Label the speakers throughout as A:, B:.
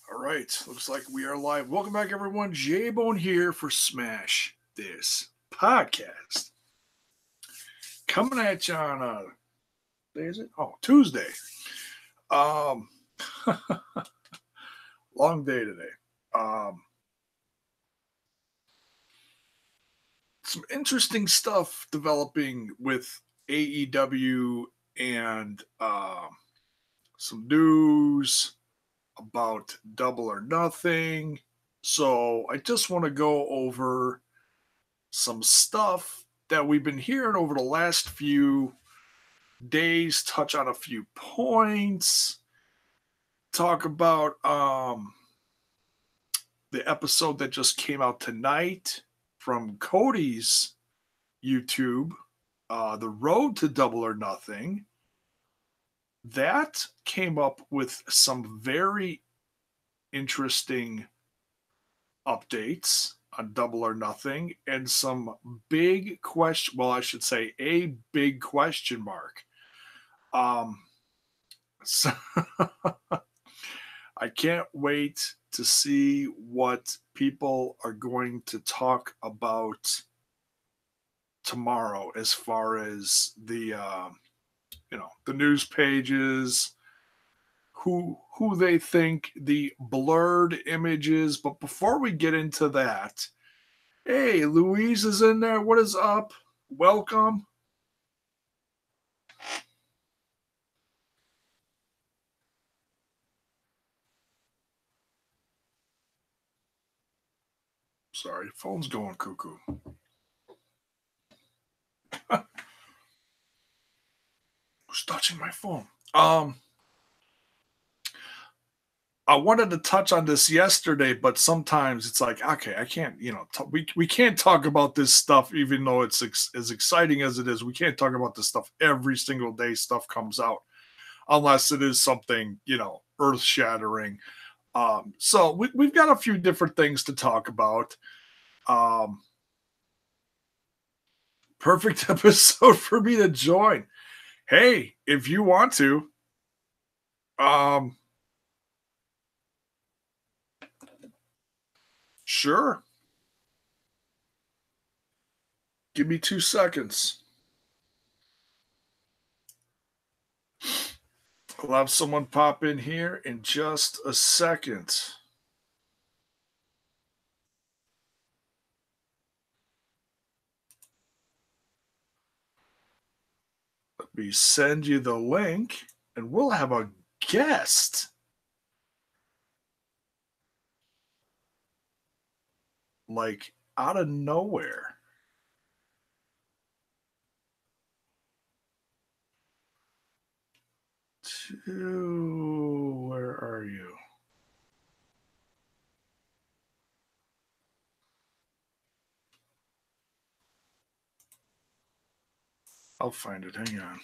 A: All right, looks like we are live. Welcome back, everyone. J-Bone here for Smash This Podcast. Coming at you on day is it? Oh, Tuesday. Um, long day today. Um, some interesting stuff developing with AEW and some news about Double or Nothing. So I just want to go over some stuff that we've been hearing over the last few days, touch on a few points, talk about the episode that just came out tonight from Cody's YouTube, The Road to Double or Nothing. That came up with some very interesting updates on Double or Nothing and some big question. Well, I should say a big question mark. So I can't wait to see what people are going to talk about tomorrow as far as the news pages, who they think the blurred images. But before we get into that, hey, Louise is in there. What is up? Welcome. Sorry, phone's going cuckoo. Who's touching my phone? I wanted to touch on this yesterday, but sometimes it's like, okay, I can't, we can't talk about this stuff, even though it's as exciting as it is. We can't talk about this stuff every single day stuff comes out, unless it is something, earth shattering. So we've got a few different things to talk about. Perfect episode for me to join. Hey, if you want to, sure. Give me 2 seconds. I'll have someone pop in here in just a second. Let me send you the link, and we'll have a guest. Like out of nowhere. Where are you? I'll find it. Hang on.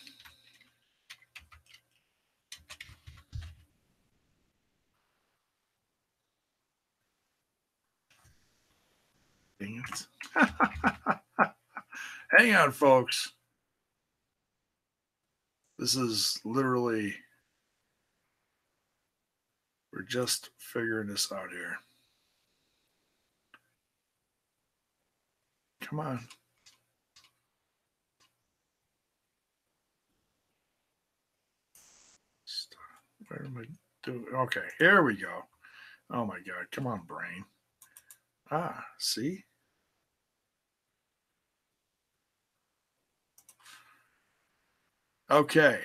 A: Dang it. Hang on, folks. This is literally, we're just figuring this out here. Come on. Where am I doing? Okay, here we go. Oh my God. Come on, brain. See? Okay.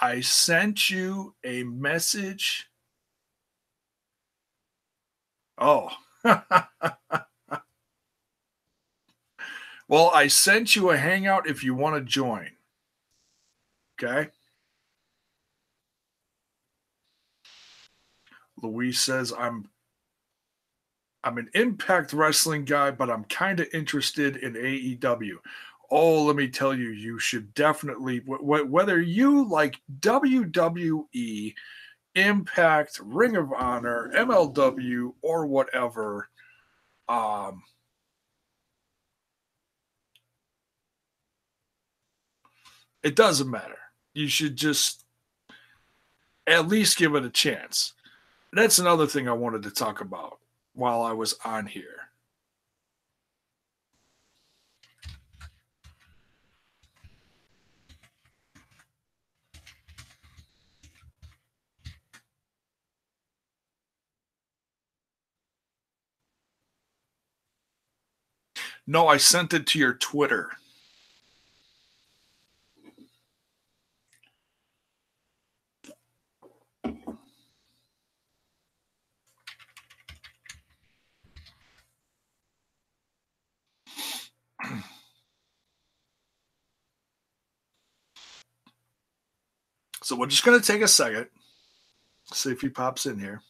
A: I sent you a message. Oh. Well, I sent you a hangout if you want to join. Okay. Louise says I'm an Impact Wrestling guy, but I'm kind of interested in AEW. Oh, let me tell you, you should definitely, whether you like WWE, Impact, Ring of Honor, MLW, or whatever, it doesn't matter. You should just at least give it a chance. That's another thing I wanted to talk about while I was on here. No, I sent it to your Twitter. So we're just going to take a second, see if he pops in here.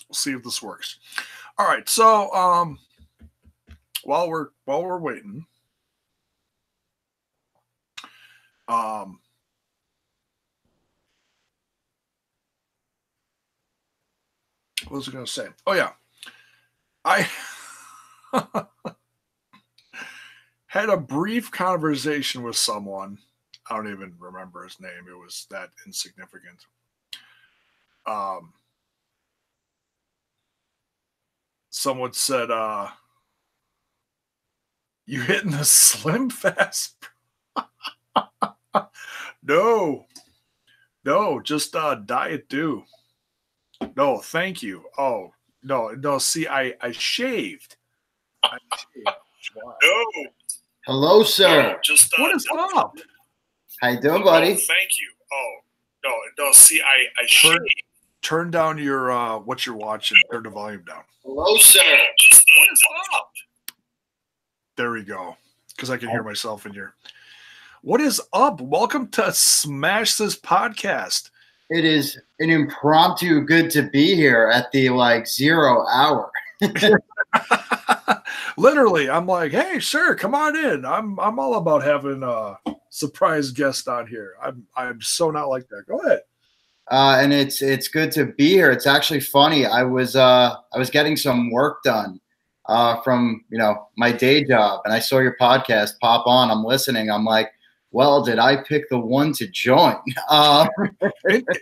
A: We'll see if this works. All right, so while we're waiting, what was I going to say? Oh yeah, I had a brief conversation with someone. I don't even remember his name. It was that insignificant. Someone said, you hitting the slim fast? No, just diet do. No, thank you. Oh, no, see, I shaved.
B: No. Hello, sir.
A: No, just what is up?
B: How you doing, buddy?
A: No, thank you. Oh, no, see, I shaved. Turn down your what you're watching. Turn the volume down.
B: Hello, sir.
A: What is up? There we go. Because I can hear myself in here. What is up? Welcome to Smash This Podcast.
B: It is an impromptu good to be here at the 0 hour.
A: Literally, I'm like, hey, sure, come on in. I'm all about having a surprise guest on here. I'm so not like that. Go ahead.
B: And it's good to be here. It's actually funny. I was getting some work done from my day job, and I saw your podcast pop on. I'm listening. I'm like, well, did I pick the one to join?
A: Why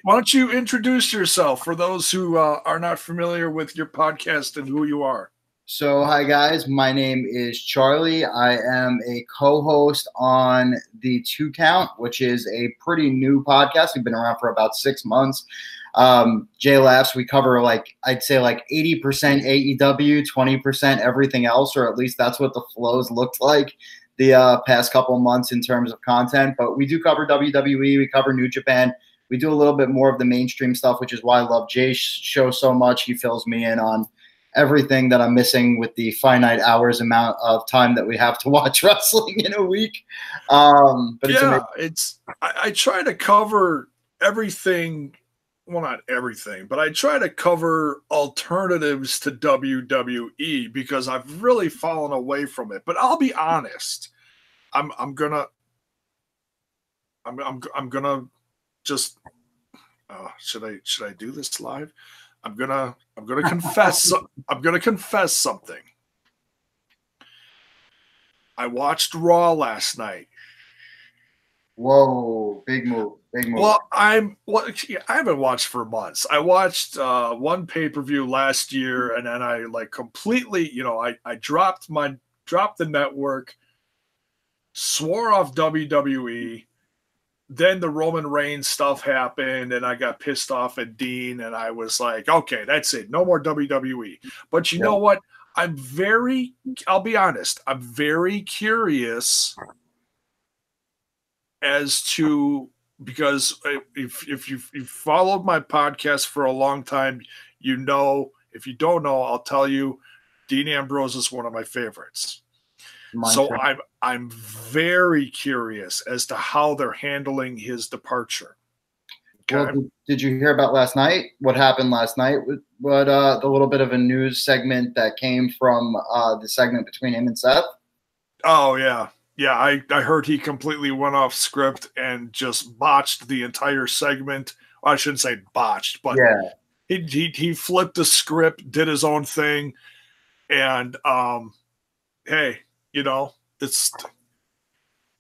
A: don't you introduce yourself for those who are not familiar with your podcast and who you are?
B: So, hi, guys. My name is Charlie. I am a co-host on the 2 Count, which is a pretty new podcast. We've been around for about 6 months. Jay Laughs, we cover I'd say 80% AEW, 20% everything else, or at least that's what the flows looked like the past couple of months in terms of content. But we do cover WWE. We cover New Japan. We do a little bit more of the mainstream stuff, which is why I love Jay's show so much. He fills me in on everything that I'm missing with the finite hours amount of time that we have to watch wrestling in a week. But
A: I try to cover everything. Well, not everything, but I try to cover alternatives to WWE because I've really fallen away from it. But I'll be honest, I'm gonna just should I do this live? I'm gonna confess. I'm gonna confess something. I watched Raw last night.
B: Whoa, big move.
A: Well, I haven't watched for months. I watched one pay-per-view last year, and then I completely, I dropped the network, swore off WWE. Then the Roman Reigns stuff happened, and I got pissed off at Dean, and I was like, okay, that's it. No more WWE. But you know what? I'll be honest, I'm very curious as to, because if you've followed my podcast for a long time, if you don't know, I'll tell you, Dean Ambrose is one of my favorites. So I'm very curious as to how they're handling his departure.
B: Okay? Well, did you hear about last night? What happened last night? What the little bit of a news segment that came from the segment between him and Seth?
A: Oh yeah. Yeah, I heard he completely went off script and just botched the entire segment. Well, I shouldn't say botched, but
B: Yeah.
A: he flipped the script, did his own thing, and hey, it's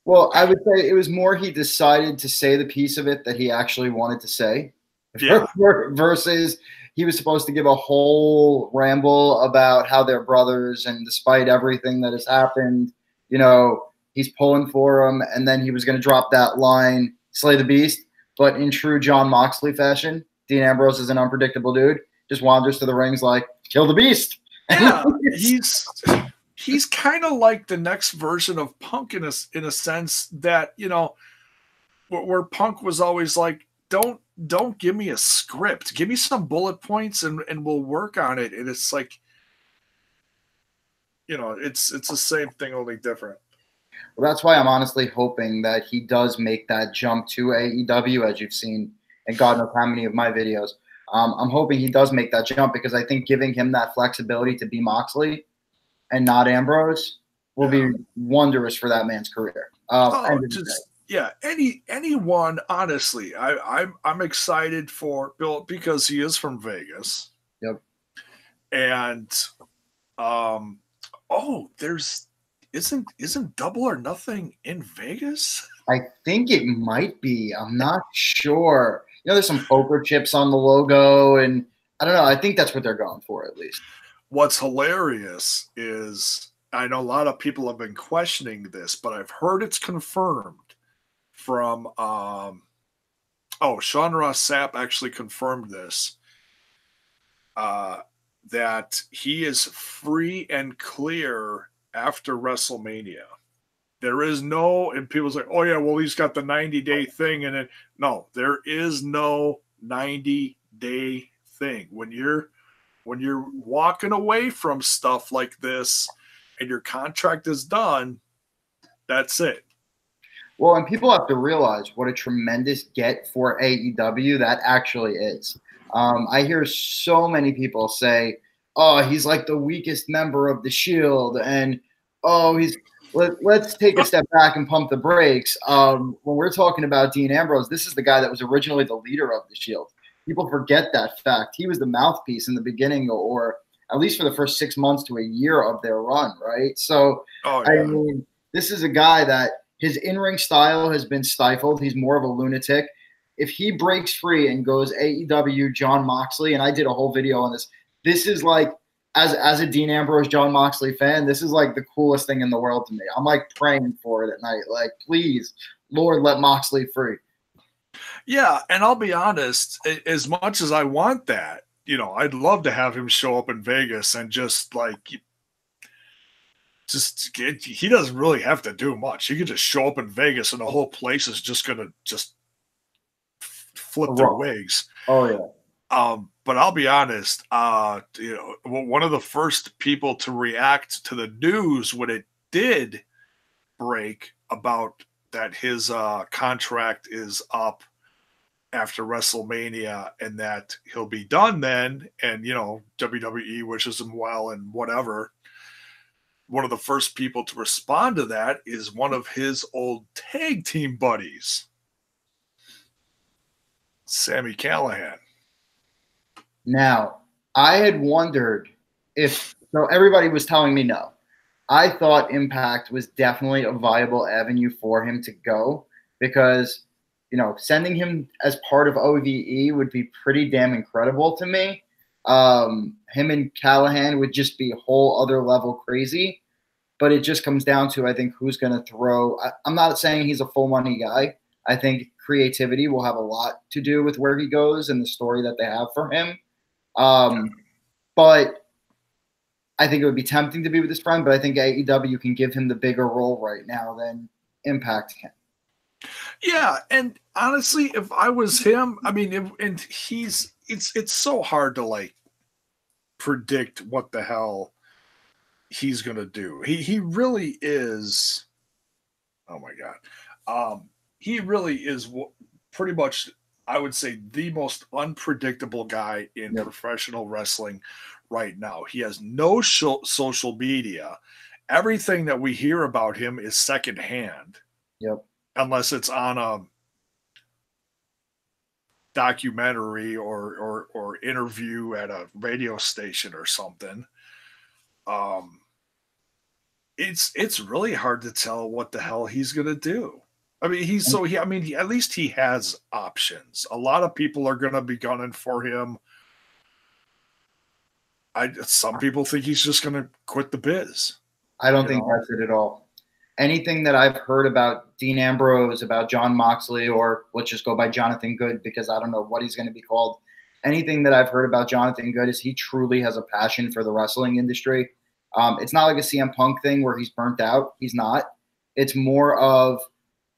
B: Well, I would say it was more he decided to say the piece of it that he actually wanted to say
A: yeah,
B: versus he was supposed to give a whole ramble about how they're brothers and despite everything that has happened, he's pulling for him. And then he was going to drop that line, slay the beast. But in true John Moxley fashion, Dean Ambrose is an unpredictable dude, just wanders to the rings like, kill the beast.
A: yeah, he's kind of like the next version of Punk in a sense that where Punk was always like, don't give me a script, give me some bullet points and we'll work on it. And it's like, it's the same thing, only different.
B: Well, that's why I'm honestly hoping that he does make that jump to AEW, as you've seen in God knows how many of my videos. I'm hoping he does make that jump because I think giving him that flexibility to be Moxley and not Ambrose will be wondrous for that man's career.
A: Anyone, honestly. I'm excited for Bill because he is from Vegas.
B: Yep.
A: And isn't Double or Nothing in Vegas?
B: I think it might be. I'm not sure. There's some poker chips on the logo, and I don't know. I think that's what they're going for, at least.
A: What's hilarious is I know a lot of people have been questioning this, but I've heard it's confirmed from Sean Ross Sapp actually confirmed this, that he is free and clear after WrestleMania. There is no, and people say, oh yeah, well, he's got the 90-day thing. And then, no, there is no 90-day thing. When you're walking away from stuff like this and your contract is done, that's it.
B: Well, and people have to realize what a tremendous get for AEW that actually is. I hear so many people say, oh, he's like the weakest member of the Shield, and let's take a step back and pump the brakes. When we're talking about Dean Ambrose, this is the guy that was originally the leader of the Shield. People forget that fact. He was the mouthpiece in the beginning, or at least for the first 6 months to a year of their run, right? So, I mean, this is a guy that his in-ring style has been stifled. He's more of a lunatic. If he breaks free and goes AEW John Moxley, and I did a whole video on this, this is like, as a Dean Ambrose, John Moxley fan, this is like the coolest thing in the world to me. I'm like praying for it at night. Like, please, Lord, let Moxley free.
A: Yeah, and I'll be honest, as much as I want that, I'd love to have him show up in Vegas and he doesn't really have to do much. He could just show up in Vegas and the whole place is just going to just flip their wigs.
B: Oh, yeah.
A: But I'll be honest, one of the first people to react to the news when it did break about that his contract is up after WrestleMania and that he'll be done then, and WWE wishes him well and whatever. One of the first people to respond to that is one of his old tag team buddies, Sami Callihan.
B: Now, I had wondered so everybody was telling me no. I thought Impact was definitely a viable avenue for him to go because, sending him as part of OVE would be pretty damn incredible to me. Him and Callahan would just be a whole other level crazy. But it just comes down to, I think, who's going to throw. I'm not saying he's a full money guy. I think creativity will have a lot to do with where he goes and the story that they have for him. But I think it would be tempting to be with his friend, but I think AEW can give him the bigger role right now than Impact can.
A: Yeah, and honestly, if I was him, I mean, it's so hard to predict what the hell he's gonna do. He really is. Oh my god, he really is pretty much, I would say, the most unpredictable guy in professional wrestling right now. He has no social media, everything that we hear about him is secondhand.
B: Yep.
A: Unless it's on a documentary or interview at a radio station or something. It's really hard to tell what the hell he's gonna do. I mean, at least he has options. A lot of people are gonna be gunning for him. Some people think he's just gonna quit the biz.
B: I don't think that's it at all. Anything that I've heard about Dean Ambrose, about Jon Moxley, or let's just go by Jonathan Good because I don't know what he's going to be called. Anything that I've heard about Jonathan Good is he truly has a passion for the wrestling industry. It's not like a CM Punk thing where he's burnt out. He's not. It's more of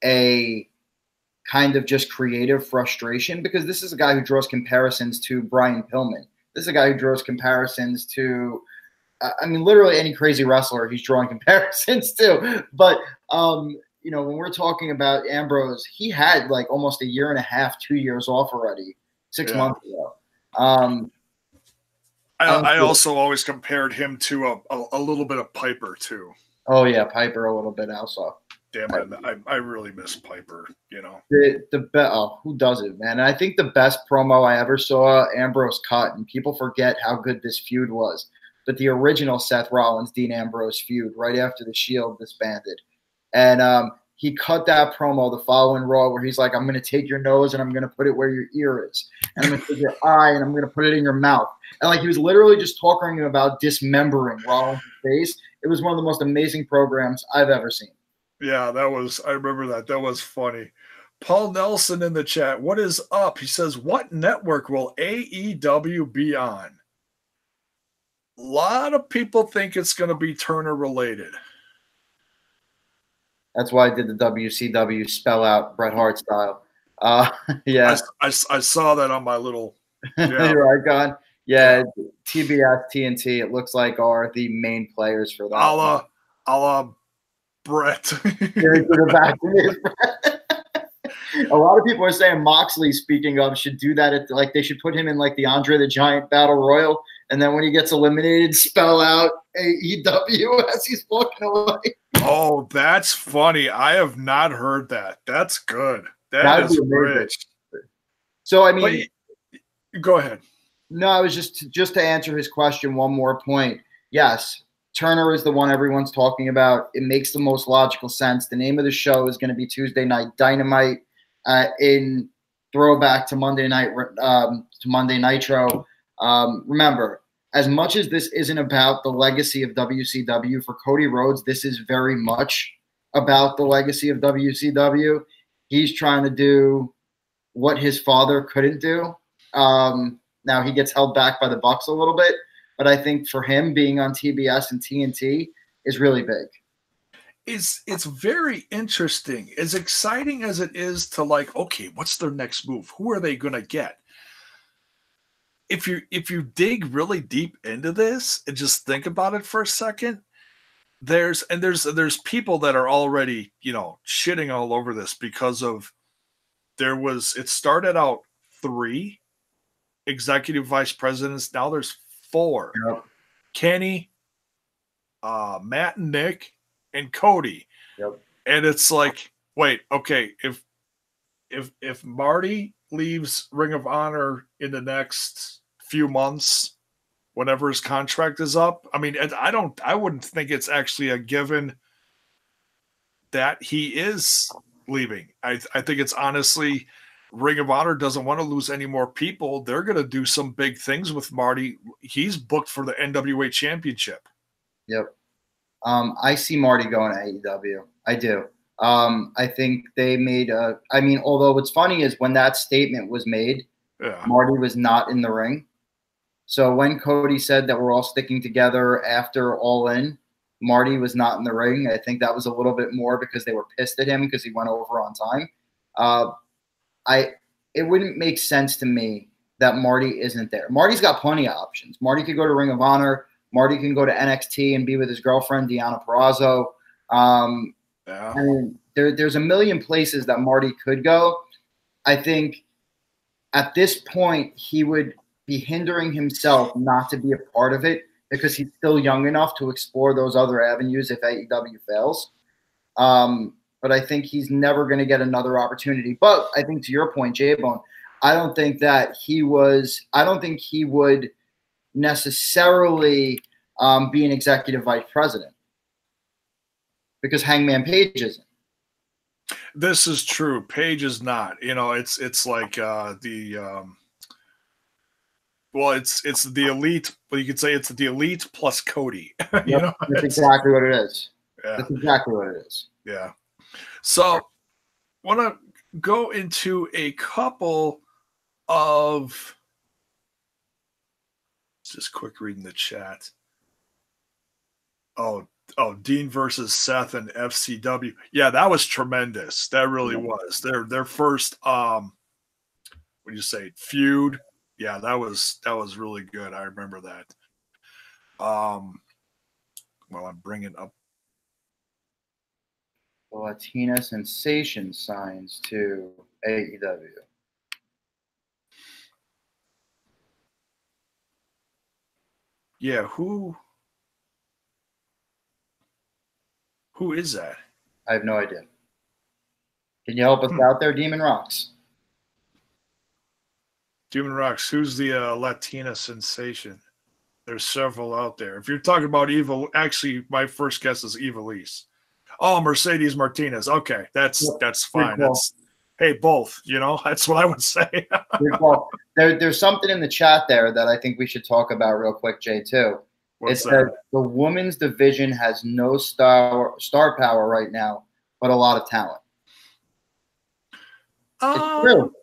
B: a kind of just creative frustration because this is a guy who draws comparisons to Brian Pillman. This is a guy who draws comparisons to literally any crazy wrestler he's drawing comparisons to. But, when we're talking about Ambrose, he had like almost a year and a half, 2 years off already, 6 months ago.
A: I also always compared him to a little bit of Piper, too.
B: Oh, yeah, Piper a little bit also.
A: Damn it, I really miss Piper,
B: who doesn't, man? And I think the best promo I ever saw Ambrose cut, and people forget how good this feud was, but the original Seth Rollins Dean Ambrose feud right after the Shield disbanded, and he cut that promo the following Raw where he's like, "I'm going to take your nose and I'm going to put it where your ear is, and I'm going to take your eye and I'm going to put it in your mouth," and like he was literally just talking about dismembering Rollins' face. It was one of the most amazing programs I've ever seen.
A: Yeah, I remember that. That was funny. Paul Nelson in the chat. What is up? He says, what network will AEW be on? A lot of people think it's going to be Turner related.
B: That's why I did the WCW spell out Bret Hart style. Yeah.
A: I saw that on my little
B: your icon. Yeah, TBS, TNT, it looks like are the main players for that.
A: A la Brett.
B: A lot of people are saying Moxley, speaking of, should do that. They should put him in like the Andre the Giant Battle Royal, and then when he gets eliminated, spell out AEW as he's walking away.
A: Oh, that's funny. I have not heard that. That's good. That is rich.
B: So, I mean,
A: go ahead.
B: No, I was just to answer his question, one more point. Yes, Turner is the one everyone's talking about. It makes the most logical sense. The name of the show is going to be Tuesday Night Dynamite in throwback to Monday Nitro. Remember, as much as this isn't about the legacy of WCW, for Cody Rhodes, this is very much about the legacy of WCW. He's trying to do what his father couldn't do. Now he gets held back by the Bucks a little bit, but I think for him being on TBS and TNT is really big.
A: It's very interesting. As exciting as it is to like, okay, what's their next move? Who are they going to get? If you dig really deep into this and just think about it for a second, there's people that are already, shitting all over this because of it started out 3 executive vice presidents. Now there's 4.
B: Yep.
A: Kenny, Matt and Nick, and Cody.
B: Yep.
A: And it's like, wait, okay, if Marty leaves Ring of Honor in the next few months, whenever his contract is up, I mean, I wouldn't think it's actually a given that he is leaving. I think it's honestly, Ring of Honor doesn't want to lose any more people. They're going to do some big things with Marty. He's booked for the NWA Championship.
B: Yep. I see Marty going to AEW. I do. I think they made although what's funny is when that statement was made, Marty was not in the ring. So when Cody said that we're all sticking together after All In, Marty was not in the ring. I think that was a little bit more because they were pissed at him because he went over on time. It wouldn't make sense to me that Marty isn't there. Marty's got plenty of options. Marty could go to Ring of Honor. Marty can go to NXT and be with his girlfriend, Deonna Purrazzo. I mean, there's a million places that Marty could go. I think at this point, he would be hindering himself not to be a part of it because he's still young enough to explore those other avenues if AEW fails. But I think he's never going to get another opportunity. But I think to your point, J-Bone, I don't think he would necessarily be an executive vice president because Hangman Page isn't.
A: This is true. Page is not. It's like it's the elite, but you could say it's the elite plus Cody.
B: Yep, that's exactly what it is.
A: Yeah.
B: That's exactly what it is.
A: Yeah. So, want to go into a couple of just quick reading the chat. Oh, Dean versus Seth and FCW. Yeah, that was tremendous. That really was. Their first what do you say, feud. Yeah, that was really good. I remember that. Well, I'm bringing up
B: The Latina Sensation signs to AEW.
A: Yeah, who is that?
B: I have no idea. Can you help us out there, Demon Rocks?
A: Demon Rocks, who's the Latina sensation? There's several out there. If you're talking about Evil, actually, my first guess is Evilise. Oh, Mercedes Martinez. Okay, that's fine. That's both. That's what I would say.
B: There's something in the chat there that I think we should talk about real quick, Jay. Too.
A: What's that?
B: The women's division has no star power right now, but a lot of talent. It's true.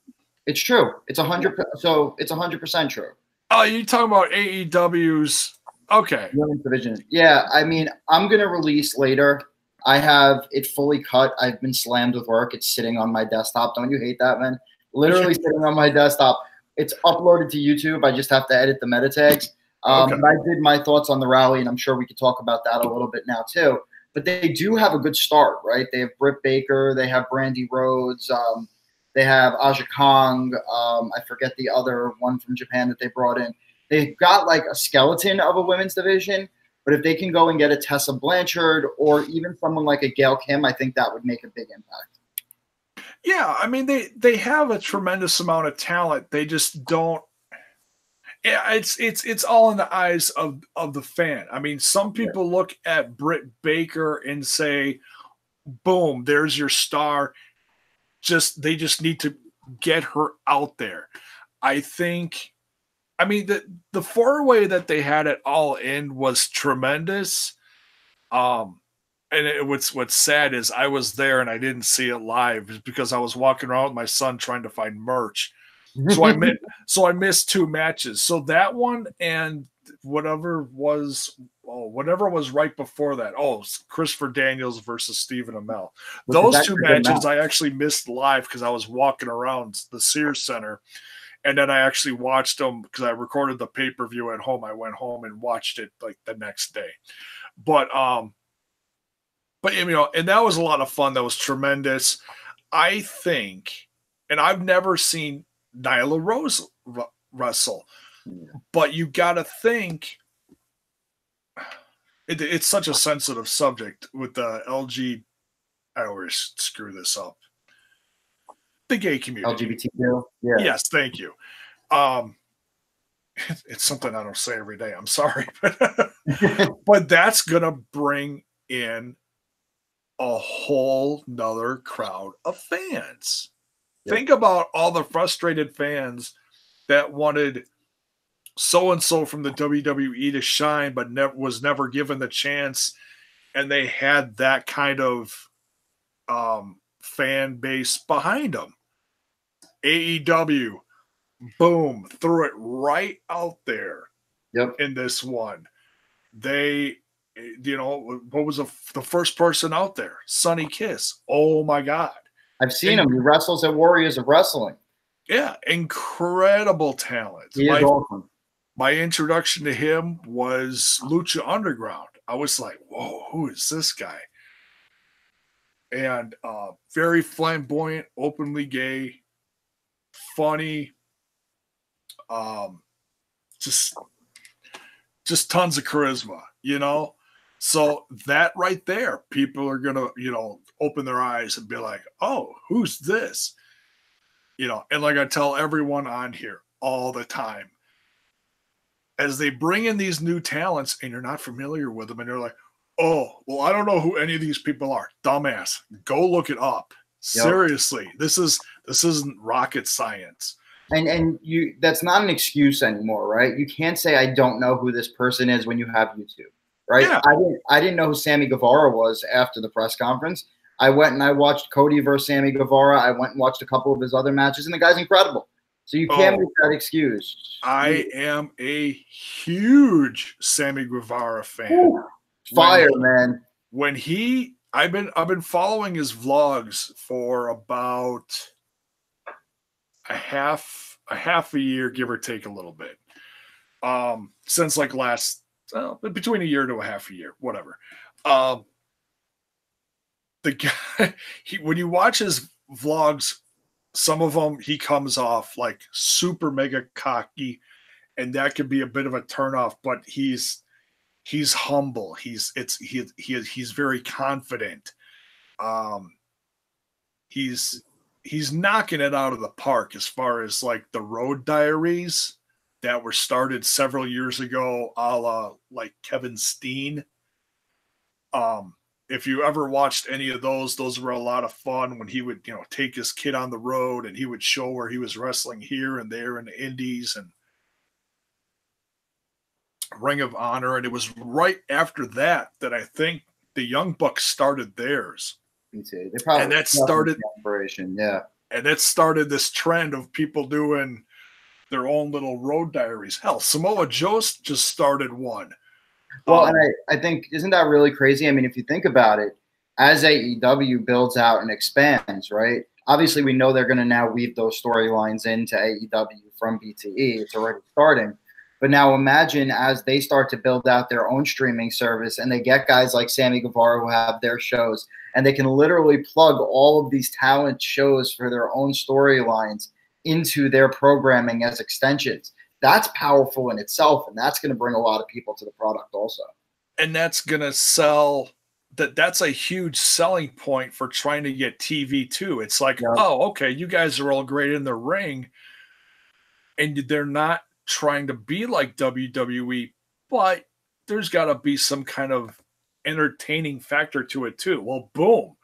B: It's true. It's 100%. So it's 100% true.
A: Oh, you talking about AEW's? Okay.
B: Women's division. Yeah, I mean, I'm gonna release later. I have it fully cut. I've been slammed with work. It's sitting on my desktop. Don't you hate that, man? Literally sitting on my desktop. It's uploaded to YouTube. I just have to edit the meta tags.
A: Okay.
B: I did my thoughts on the rally, and I'm sure we could talk about that a little bit now too. But they do have a good start, right? They have Britt Baker. They have Brandy Rhodes. They have Aja Kong. I forget the other one from Japan that they brought in. They've got like a skeleton of a women's division. But if they can go and get a Tessa Blanchard or even someone like a Gail Kim, I think that would make a big impact.
A: Yeah, I mean they have a tremendous amount of talent. They just don't. Yeah, it's all in the eyes of the fan. I mean, some people look at Britt Baker and say, "Boom, there's your star." They just need to get her out there. I think. I mean, the 4-way that they had at All In was tremendous. And what's sad is I was there and I didn't see it live because I was walking around with my son trying to find merch. So I missed 2 matches. So that one and whatever was right before that. Oh, Christopher Daniels versus Stephen Amell. Those 2 matches I actually missed live because I was walking around the Sears Center. And then I actually watched them because I recorded the pay-per-view at home. I went home and watched it like the next day. But and that was a lot of fun. That was tremendous. I think, and I've never seen Nyla Rose wrestle, but you got to think it's such a sensitive subject with the LG. I always screw this up. The gay community.
B: LGBTQ. Yeah.
A: Yes, thank you. It's something I don't say every day. I'm sorry, but that's gonna bring in a whole nother crowd of fans. Yep. Think about all the frustrated fans that wanted so-and-so from the WWE to shine, but was never given the chance, and they had that kind of fan base behind them. AEW, boom, threw it right out there.
B: Yep.
A: In this one. They, what was the first person out there? Sonny Kiss. Oh my God.
B: I've seen him. He wrestles at Warriors of Wrestling.
A: Yeah, incredible talent.
B: He is awesome.
A: My introduction to him was Lucha Underground. I was like, whoa, who is this guy? And very flamboyant, openly gay, funny, just just tons of charisma, So that right there, people are gonna, open their eyes and be like, "Oh, who's this?" And like I tell everyone on here all the time, as they bring in these new talents and you're not familiar with them, and you're like, "Oh, well, I don't know who any of these people are." Dumbass, go look it up.
B: Yep.
A: Seriously, this isn't rocket science.
B: And you, that's not an excuse anymore, right? You can't say I don't know who this person is when you have YouTube, right?
A: Yeah.
B: I didn't know who Sammy Guevara was after the press conference. I went and I watched Cody versus Sammy Guevara. I went and watched a couple of his other matches, and the guy's incredible. So you can't make that excuse.
A: I am a huge Sammy Guevara fan.
B: Ooh, fire, man.
A: When I've been following his vlogs for about a half a year, give or take a little bit. Since like between a year to a half a year, whatever. The guy, when you watch his vlogs, some of them he comes off like super mega cocky, and that could be a bit of a turnoff. But he's humble. He's very confident. He's knocking it out of the park as far as like the Road Diaries that were started several years ago, a la like Kevin Steen. If you ever watched any of those were a lot of fun when he would, take his kid on the road and he would show where he was wrestling here and there in the indies and Ring of Honor. And it was right after that I think the Young Bucks started theirs.
B: Me too. They probably,
A: and that started
B: inspiration, yeah.
A: And it started this trend of people doing their own little Road Diaries. Hell, Samoa Joe just started one.
B: Well, and I think, isn't that really crazy? I mean, if you think about it, as AEW builds out and expands, right? Obviously, we know they're going to now weave those storylines into AEW from BTE. It's already starting. But now imagine as they start to build out their own streaming service and they get guys like Sammy Guevara who have their shows, and they can literally plug all of these talent shows for their own storylines into their programming as extensions. That's powerful in itself, and that's going to bring a lot of people to the product also.
A: And that's going to sell that's a huge selling point for trying to get TV too. It's like, oh, okay, you guys are all great in the ring, and they're not trying to be like WWE, but there's got to be some kind of entertaining factor to it too. Well, boom,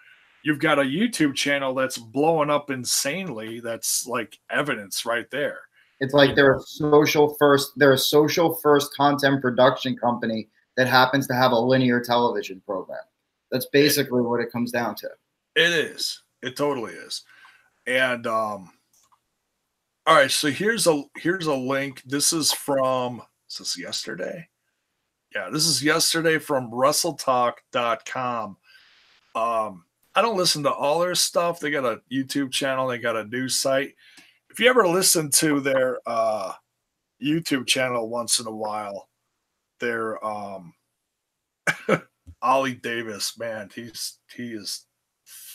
A: you've got a YouTube channel that's blowing up insanely. That's like evidence right there.
B: It's like they're a social first content production company that happens to have a linear television program. That's basically what it comes down to.
A: It is. It totally is. And all right, so here's a link. This is yesterday? Yeah, this is yesterday from WrestleTalk.com. I don't listen to all their stuff. They got a YouTube channel. They got a news site. If you ever listen to their YouTube channel once in a while, their Ollie Davis, man, he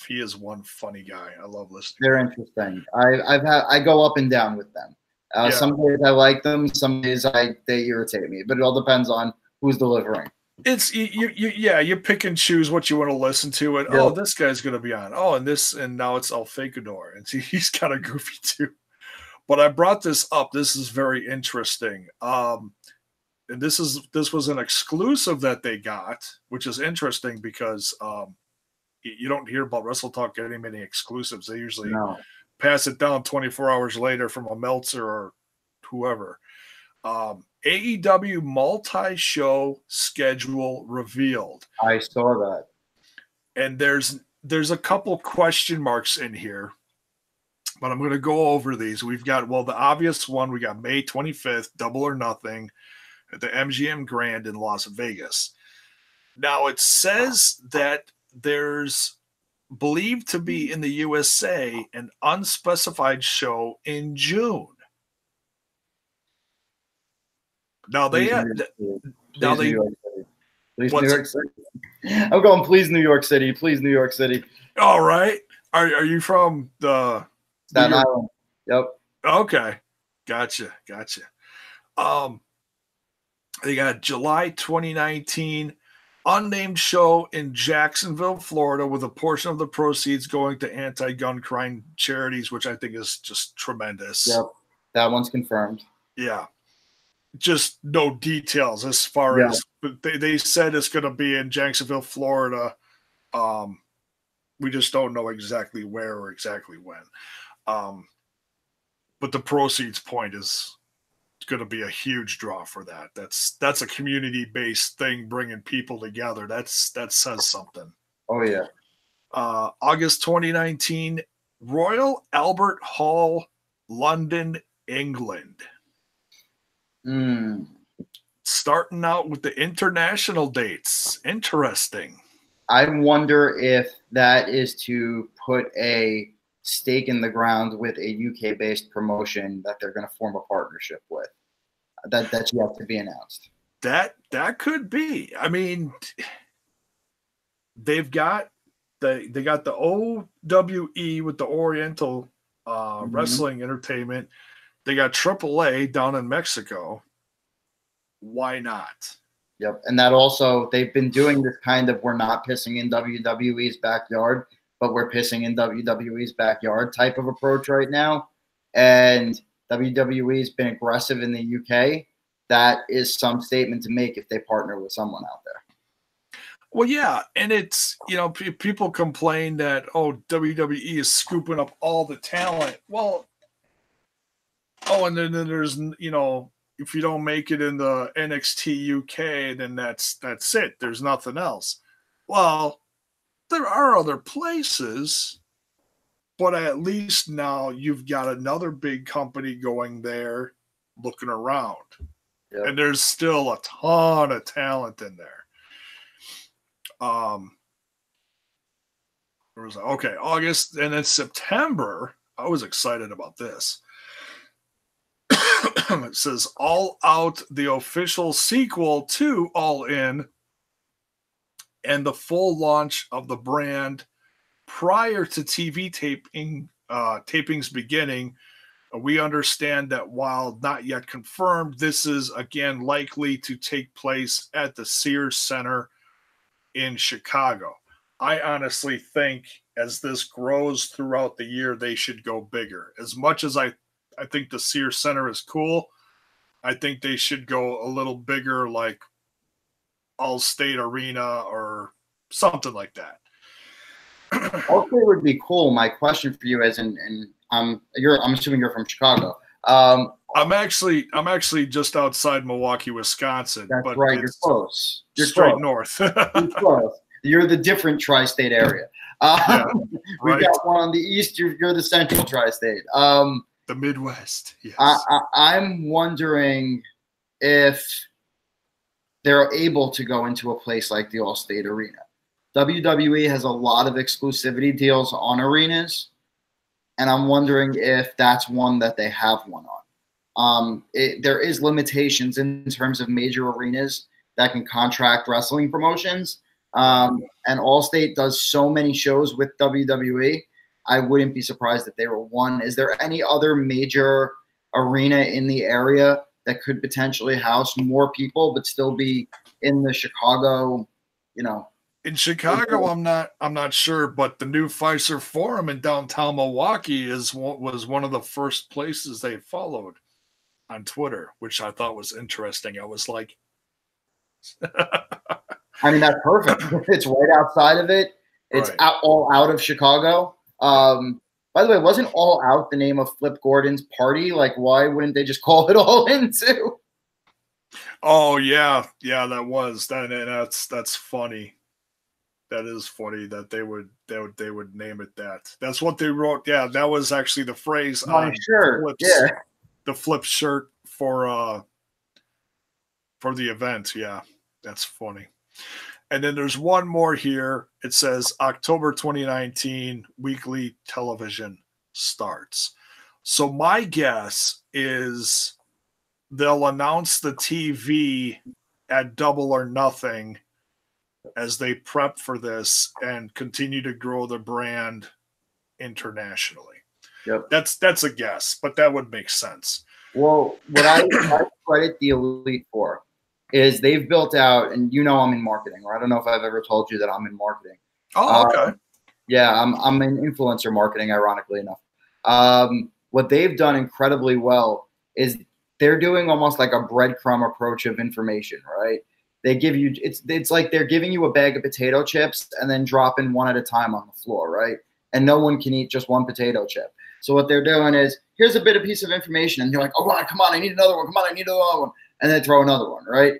A: is one funny guy. I love listening.
B: They're interesting. I go up and down with them. Some days I like them, some days they irritate me, but it all depends on who's delivering.
A: It's you pick and choose what you want to listen to, and oh, this guy's gonna be on. Oh, and now it's El Fakador, and he's kind of goofy too. But I brought this up. This is very interesting. And this was an exclusive that they got, which is interesting because you don't hear about Wrestle Talk getting many exclusives. They usually pass it down 24 hours later from a Meltzer or whoever. AEW multi-show schedule revealed.
B: I saw that.
A: And there's a couple question marks in here, but I'm going to go over these. We've got, the obvious one, we got May 25th, Double or Nothing at the MGM Grand in Las Vegas. Now it says that there's believed to be in the USA an unspecified show in June. Now
B: please
A: New
B: York City. I'm going, please New York City. Please New York City.
A: All right. Are you from the
B: Staten Island? Yep.
A: Okay. Gotcha. They got July 2019 unnamed show in Jacksonville, Florida, with a portion of the proceeds going to anti-gun crime charities, which I think is just tremendous.
B: Yep, that one's confirmed.
A: Yeah. Just no details as far as, but they said it's going to be in Jacksonville, Florida. We just don't know exactly where or exactly when. But the proceeds point is going to be a huge draw for that. That's a community-based thing, bringing people together. That says something.
B: Oh yeah.
A: August 2019, Royal Albert Hall, London, England. Starting out with the international dates. Interesting.
B: I wonder if that is to put a stake in the ground with a UK-based promotion that they're going to form a partnership with. That's yet to be announced.
A: That could be. I mean, they got the OWE with the Oriental Wrestling Entertainment. They got AAA down in Mexico. Why not?
B: Yep. And that also, they've been doing this kind of, we're not pissing in WWE's backyard, but we're pissing in WWE's backyard type of approach right now. And WWE's been aggressive in the UK. That is some statement to make if they partner with someone out there.
A: Well, yeah. And it's, people complain that, WWE is scooping up all the talent. Well, and then there's, if you don't make it in the NXT UK, then that's it. There's nothing else. Well, there are other places, but at least now you've got another big company going there looking around. Yep. And there's still a ton of talent in there. August, and then September, I was excited about this. It says All Out, the official sequel to All In, and the full launch of the brand prior to TV tapings beginning. We understand that while not yet confirmed, this is again likely to take place at the Sears Center in Chicago. I honestly think as this grows throughout the year, they should go bigger. As much as I think the Sears Center is cool, I think they should go a little bigger, like Allstate Arena or something like that.
B: Allstate would be cool. My question for you is, I'm assuming you're from Chicago.
A: I'm actually just outside Milwaukee, Wisconsin.
B: That's
A: but
B: right. You're close. You're
A: straight
B: close.
A: North.
B: You're close. You're the different tri-state area. We've got one on the east. You're the central tri-state.
A: The Midwest. Yes.
B: I'm wondering if they're able to go into a place like the Allstate Arena. WWE has a lot of exclusivity deals on arenas, and I'm wondering if that's one that they have one on. There is limitations in terms of major arenas that can contract wrestling promotions, and Allstate does so many shows with WWE. I wouldn't be surprised if they were one. Is there any other major arena in the area that could potentially house more people but still be in the Chicago,
A: In Chicago, I'm not sure, but the new Pfizer Forum in downtown Milwaukee was one of the first places they followed on Twitter, which I thought was interesting. I was like,
B: I mean, that's perfect. It's right outside of it. It's all out of Chicago. By the way, wasn't All Out the name of Flip Gordon's party? Like, why wouldn't they just call it All In too?
A: Oh yeah, that was that. And that's funny. That is funny that they would name it that. That's what they wrote. Yeah, that was actually the phrase on
B: shirt.
A: The Flip shirt for the event. Yeah, that's funny. And then there's one more here. It says October 2019 weekly television starts. So my guess is they'll announce the TV at Double or Nothing as they prep for this and continue to grow the brand internationally.
B: Yep.
A: That's a guess, but that would make sense.
B: Well, what I credit the Elite for is they've built out, and I'm in marketing, or I don't know if I've ever told you that I'm in marketing.
A: Oh, okay.
B: Yeah, I'm in influencer marketing, ironically enough. What they've done incredibly well is they're doing almost like a breadcrumb approach of information, right? They give you it's like they're giving you a bag of potato chips and then dropping one at a time on the floor, right? And no one can eat just one potato chip. So what they're doing is, here's a bit of piece of information, and you're like, oh, come on, I need another one. Come on, I need another one, and then throw another one, right?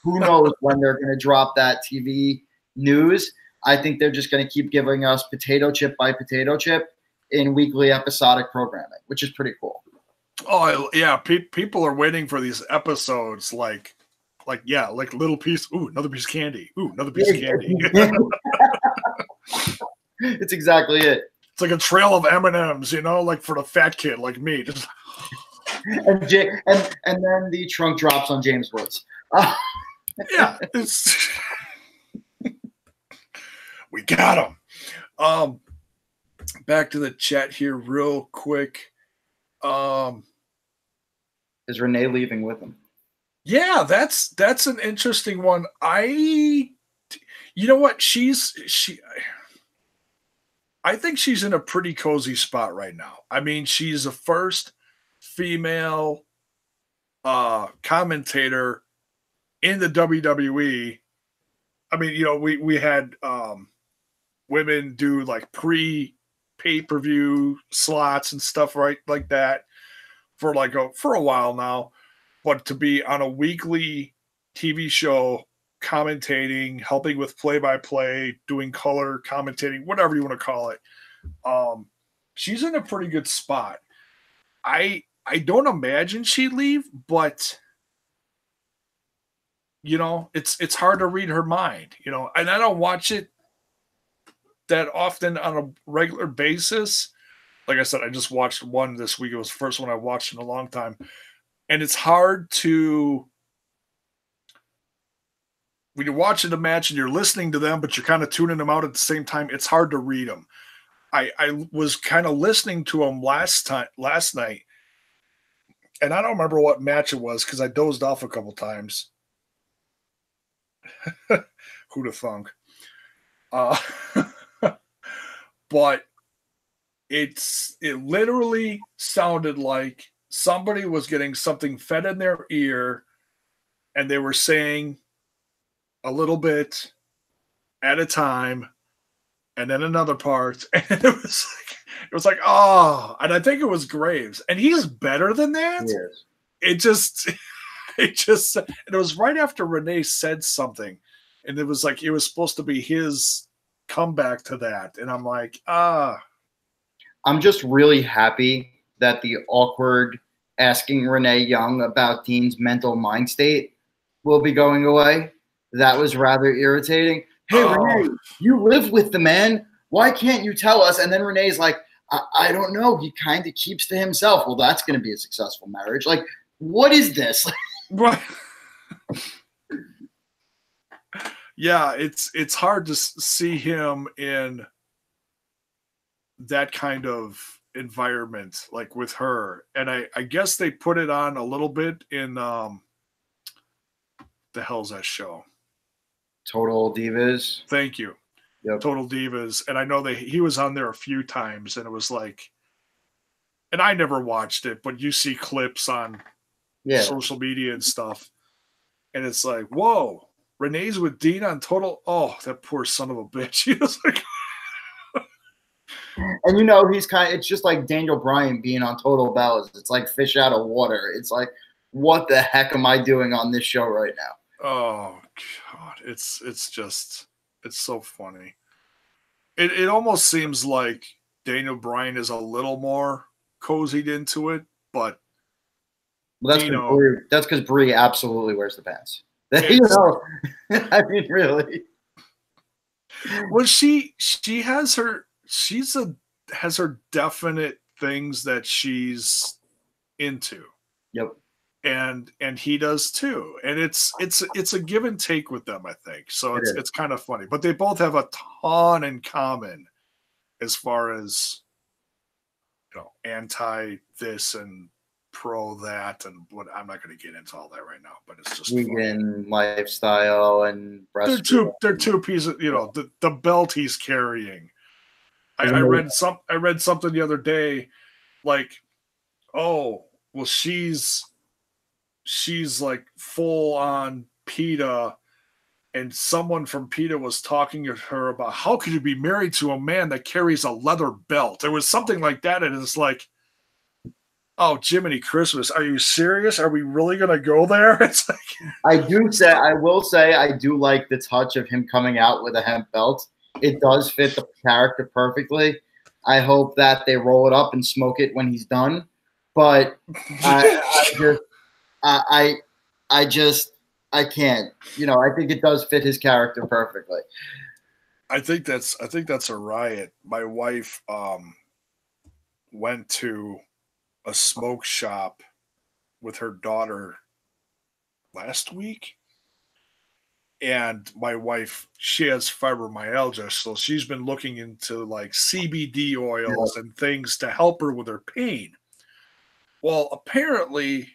B: Who knows when they're going to drop that TV news? I think they're just going to keep giving us potato chip by potato chip in weekly episodic programming, which is pretty cool.
A: Oh, yeah. People are waiting for these episodes like little piece. Ooh, another piece of candy. Ooh, another piece of candy.
B: It's exactly it.
A: It's like a trail of M&Ms, like for the fat kid like me. Just
B: and then the trunk drops on James Woods.
A: Yeah, we got him. Back to the chat here real quick.
B: Is Renee leaving with him?
A: Yeah, that's an interesting one. You know what? I think she's in a pretty cozy spot right now. I mean, she's the first female commentator in the WWE. I mean, we had women do like pay-per-view slots and stuff, right, like that for a while now. But to be on a weekly TV show commentating, helping with play-by-play, doing color commentating, whatever you want to call it, she's in a pretty good spot. I don't imagine she'd leave, but it's hard to read her mind, and I don't watch it that often on a regular basis. Like I said, I just watched one this week. It was the first one I watched in a long time. And it's hard to, when you're watching a match and you're listening to them, but you're kind of tuning them out at the same time, it's hard to read them. I was kind of listening to them last night, and I don't remember what match it was because I dozed off a couple times. Who'd have thunk? But it literally sounded like somebody was getting something fed in their ear, and they were saying a little bit at a time, and then another part, and it was like, oh, and I think it was Graves, and he's better than that.
B: Yes.
A: It was right after Renee said something, and it was like it was supposed to be his comeback to that, and I'm like,
B: I'm just really happy that the awkward asking Renee Young about Dean's mental mind state will be going away. That was rather irritating. Hey, Renee, you live with the man. Why can't you tell us? And then Renee's like, I don't know. He kind of keeps to himself. Well, that's going to be a successful marriage. Like, what is this?
A: Right. Yeah, it's hard to see him in that kind of environment, like with her. And I guess they put it on a little bit in the hell's that show?
B: Total Divas.
A: Thank you.
B: Yep.
A: Total Divas. And I know he was on there a few times, and it was like, and I never watched it, but you see clips on social media and stuff, and it's like, whoa, Renee's with Dean on Total. Oh, that poor son of a bitch. He was like,
B: and he's it's just like Daniel Bryan being on Total Bellas. It's like fish out of water. It's like, what the heck am I doing on this show right now?
A: Oh God, it's so funny. It almost seems like Daniel Bryan is a little more cozied into it, but
B: that's because Brie absolutely wears the pants. I mean, really.
A: Well, she has her definite things that she's into.
B: Yep.
A: And he does too, and it's a give and take with them, I think. So it's kind of funny, but they both have a ton in common as far as anti this and pro that and what. I'm not going to get into all that right now, but it's just
B: vegan lifestyle and breastfeeding.
A: they're two pieces. You know, the belt he's carrying. I read something the other day, like, oh, well, she's like full on PETA, and someone from PETA was talking to her about how could you be married to a man that carries a leather belt? There was something like that, and it's like, oh, Jiminy Christmas, are you serious? Are we really gonna go there? It's like,
B: I will say, I do like the touch of him coming out with a hemp belt. It does fit the character perfectly. I hope that they roll it up and smoke it when he's done. But I can't. You know, I think it does fit his character perfectly.
A: I think that's a riot. My wife went to a smoke shop with her daughter last week, and my wife, she has fibromyalgia, so she's been looking into like CBD oils and things to help her with her pain. Well, apparently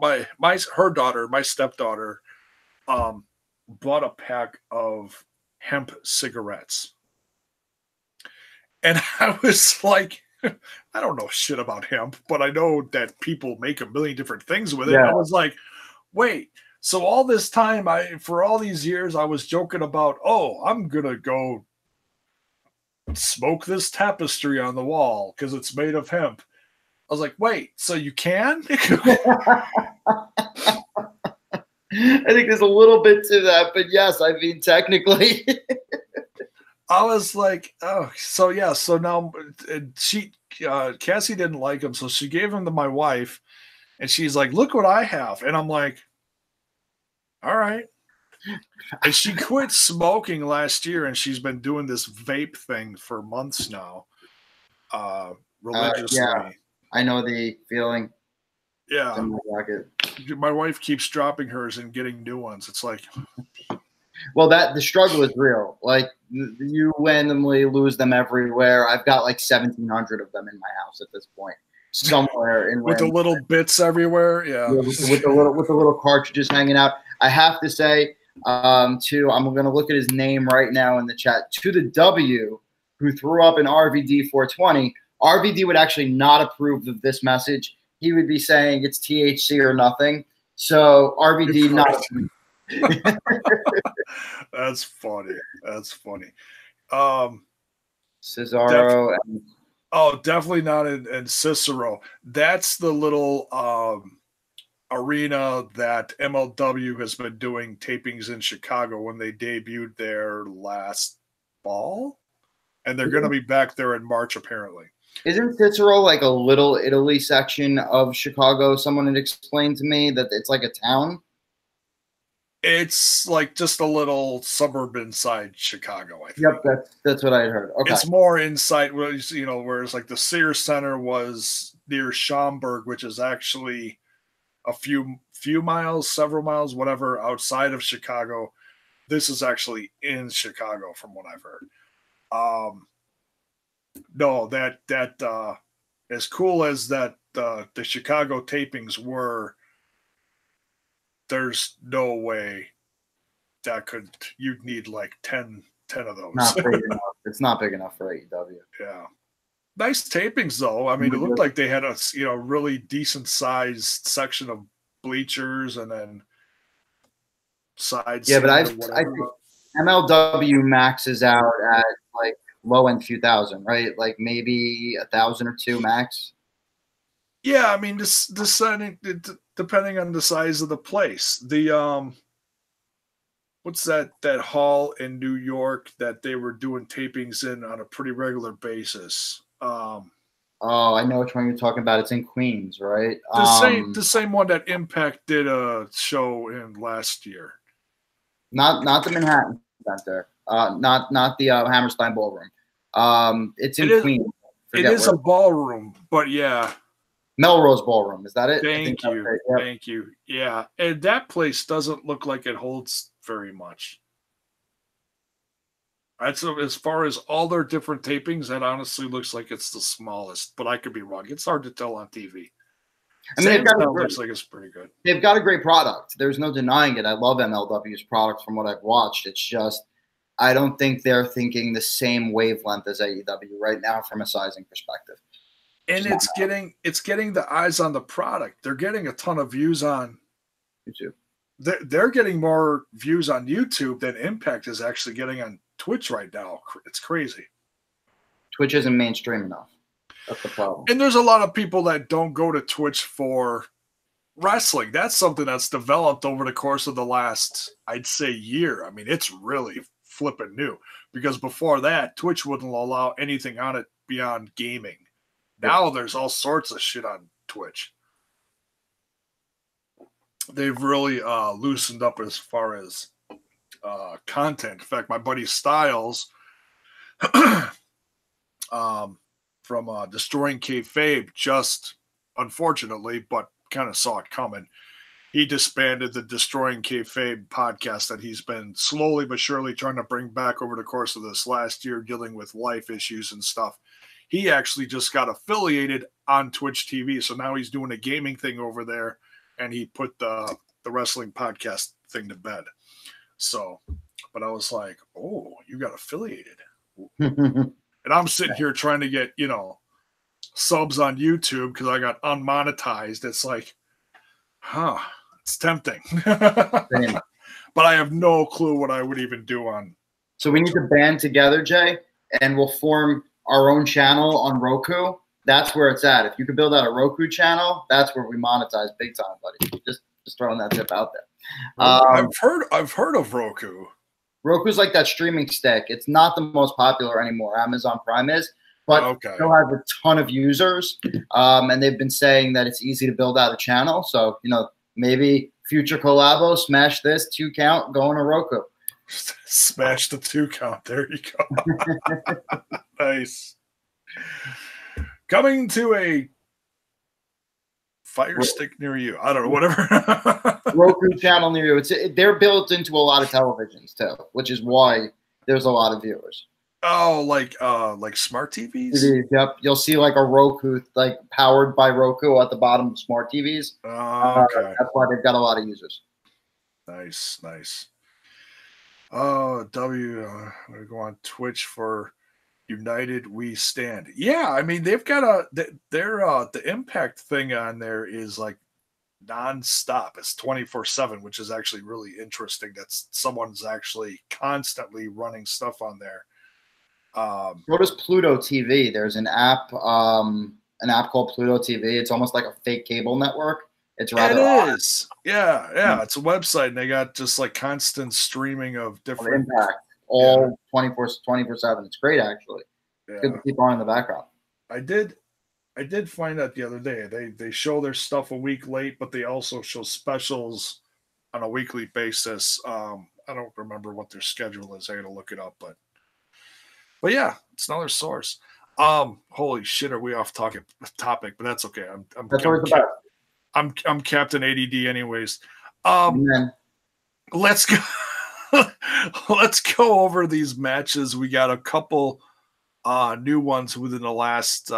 A: her daughter, my stepdaughter, bought a pack of hemp cigarettes. And I was like, I don't know shit about hemp, but I know that people make a million different things with it. Yeah. I was like, wait, so all this time, for all these years, I was joking about, oh, I'm going to go smoke this tapestry on the wall because it's made of hemp. I was like, wait, so you can?
B: I think there's a little bit to that, but yes, I mean, technically.
A: I was like, oh, so yeah, so now Cassie didn't like him, so she gave him to my wife, and she's like, look what I have. And I'm like, all right. And she quit smoking last year, and she's been doing this vape thing for months now, religiously.
B: Yeah, I know the feeling.
A: Yeah. My wife keeps dropping hers and getting new ones. It's like,
B: well, the struggle is real. Like, you randomly lose them everywhere. I've got like 1,700 of them in my house at this point, somewhere in
A: with the little bits everywhere. Yeah,
B: with the little cartridges hanging out. I have to say, I'm going to look at his name right now in the chat. To the W, who threw up an RVD 420. RVD would actually not approve of this message. He would be saying it's THC or nothing. So RVD not.
A: That's funny. That's funny.
B: Cesaro.
A: Definitely not in Cicero. That's the little arena that MLW has been doing tapings in Chicago when they debuted there last fall. And they're going to be back there in March, apparently.
B: Isn't Cicero like a Little Italy section of Chicago? Someone had explained to me that it's like a town.
A: It's like just a little suburb inside Chicago, I think.
B: Yep, that's what I heard. Okay.
A: It's more inside, whereas like the Sears Center was near Schaumburg, which is actually a few miles, several miles, whatever, outside of Chicago. This is actually in Chicago, from what I've heard. No, that as cool as that the Chicago tapings were, there's no way you'd need like 10 of those.
B: Not big enough. It's not big enough for AEW.
A: Yeah. Nice tapings though. I mean, it looked like they had a really decent sized section of bleachers and then sides.
B: Yeah, but I think MLW maxes out at like low end few thousand, right? Like maybe 1,000 or 2 max.
A: Yeah, I mean, this depending on the size of the place. The what's that hall in New York that they were doing tapings in on a pretty regular basis?
B: Oh, I know which one you're talking about. It's in Queens, right?
A: The same one that Impact did a show in last year.
B: Not the Manhattan Center. Not the Hammerstein Ballroom. It's in Queens.
A: It is a ballroom, but yeah.
B: Melrose Ballroom, is that it?
A: Thank you. Right. Yep. Thank you. Yeah, and that place doesn't look like it holds very much. As far as all their different tapings, that honestly looks like it's the smallest, but I could be wrong. It's hard to tell on TV.
B: I mean,
A: looks like it's pretty good.
B: They've got a great product. There's no denying it. I love MLW's product from what I've watched. It's just I don't think they're thinking the same wavelength as AEW right now from a sizing perspective.
A: And it's getting the eyes on the product. They're getting a ton of views on
B: YouTube.
A: They're getting more views on YouTube than Impact is actually getting on Twitch right now. It's crazy.
B: Twitch isn't mainstream enough. That's the problem.
A: And there's a lot of people that don't go to Twitch for wrestling. That's something that's developed over the course of the last, I'd say, year. I mean, it's really flipping new because before that, Twitch wouldn't allow anything on it beyond gaming. Now there's all sorts of shit on Twitch. They've really loosened up as far as content. In fact, my buddy Styles from Destroying Kayfabe just, unfortunately, but kind of saw it coming, he disbanded the Destroying Kayfabe podcast that he's been slowly but surely trying to bring back over the course of this last year, dealing with life issues and stuff. He actually just got affiliated on Twitch TV, so now he's doing a gaming thing over there, and he put the wrestling podcast thing to bed. So, but I was like, oh, you got affiliated. And I'm sitting here trying to get, subs on YouTube because I got unmonetized. It's like, it's tempting. But I have no clue what I would even do on.
B: So we need to band together, Jay, and we'll form our own channel on Roku. That's where it's at. If you could build out a Roku channel, that's where we monetize big time, buddy. Just throwing that tip out there.
A: I've heard of Roku.
B: Roku's like that streaming stick. It's not the most popular anymore. Amazon Prime is, but still has a ton of users. And they've been saying that it's easy to build out a channel. So, maybe future collabo, smash this 2 count, going to Roku.
A: Smash the 2 count. There you go. Nice. Coming to a Fire Stick near you. I don't know, whatever.
B: Roku channel near you. They're built into a lot of televisions too, which is why there's a lot of viewers.
A: Oh, like smart TVs?
B: Yep. You'll see like a Roku, like powered by Roku at the bottom of smart TVs.
A: Oh, okay.
B: That's why they've got a lot of users.
A: Nice. Oh, I'm going to go on Twitch for United We Stand. Yeah, I mean, they've got the Impact thing on there is like nonstop. It's 24/7, which is actually really interesting. That's someone's actually constantly running stuff on there.
B: So does Pluto TV. There's an app called Pluto TV. It's almost like a fake cable network. It's rather
A: odd. Is. Yeah. It's a website, and they got just like constant streaming of different
B: Impact. All 24/7. It's great, actually. It's good to keep on in the background.
A: I did find out the other day. They show their stuff a week late, but they also show specials on a weekly basis. I don't remember what their schedule is. I got to look it up, but yeah, it's another source. Holy shit, are we off topic? But that's okay. I'm Captain ADD, anyways. Let's go. Let's go over these matches. We got a couple new ones within the last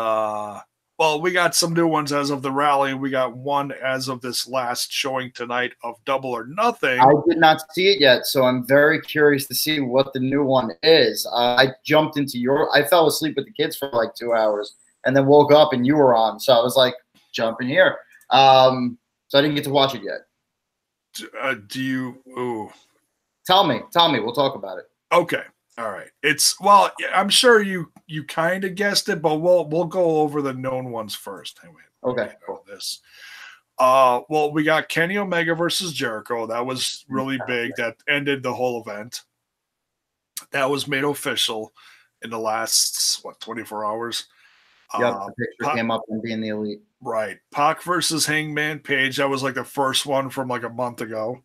A: we got some new ones as of the rally. We got one as of this last showing tonight of Double or Nothing.
B: I did not see it yet, so I'm very curious to see what the new one is. I jumped into I fell asleep with the kids for like 2 hours and then woke up and you were on. So I was like, jump in here. So I didn't get to watch it yet. Tell me. We'll talk about it.
A: Okay. All right. I'm sure you kind of guessed it, but we'll go over the known ones first. Anyway,
B: okay. Cool.
A: This. We got Kenny Omega versus Jericho. That was really big. That ended the whole event. That was made official in the last 24 hours.
B: Yep. The picture came up and being the Elite.
A: Right. Pac versus Hangman Page. That was like the first one from like a month ago.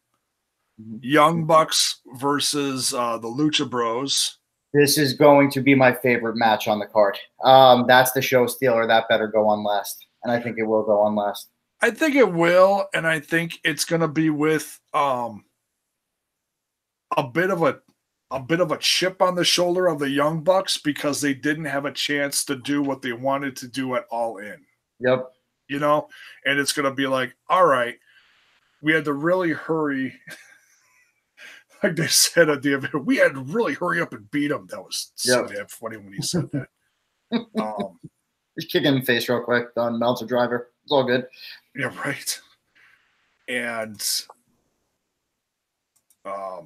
A: Young Bucks versus the Lucha Bros.
B: This is going to be my favorite match on the card. That's the show stealer. That better go on last. And I think it will go on last.
A: I think it will. And I think it's going to be with a bit of a chip on the shoulder of the Young Bucks because they didn't have a chance to do what they wanted to do at All In.
B: Yep.
A: you know, and it's going to be like, all right, we had to really hurry. Like they said at the event, we had to really hurry up and beat him. That was so damn funny when he said that.
B: Just kick him in the face real quick, done, Meltzer driver. It's all good.
A: Yeah, right. And oh,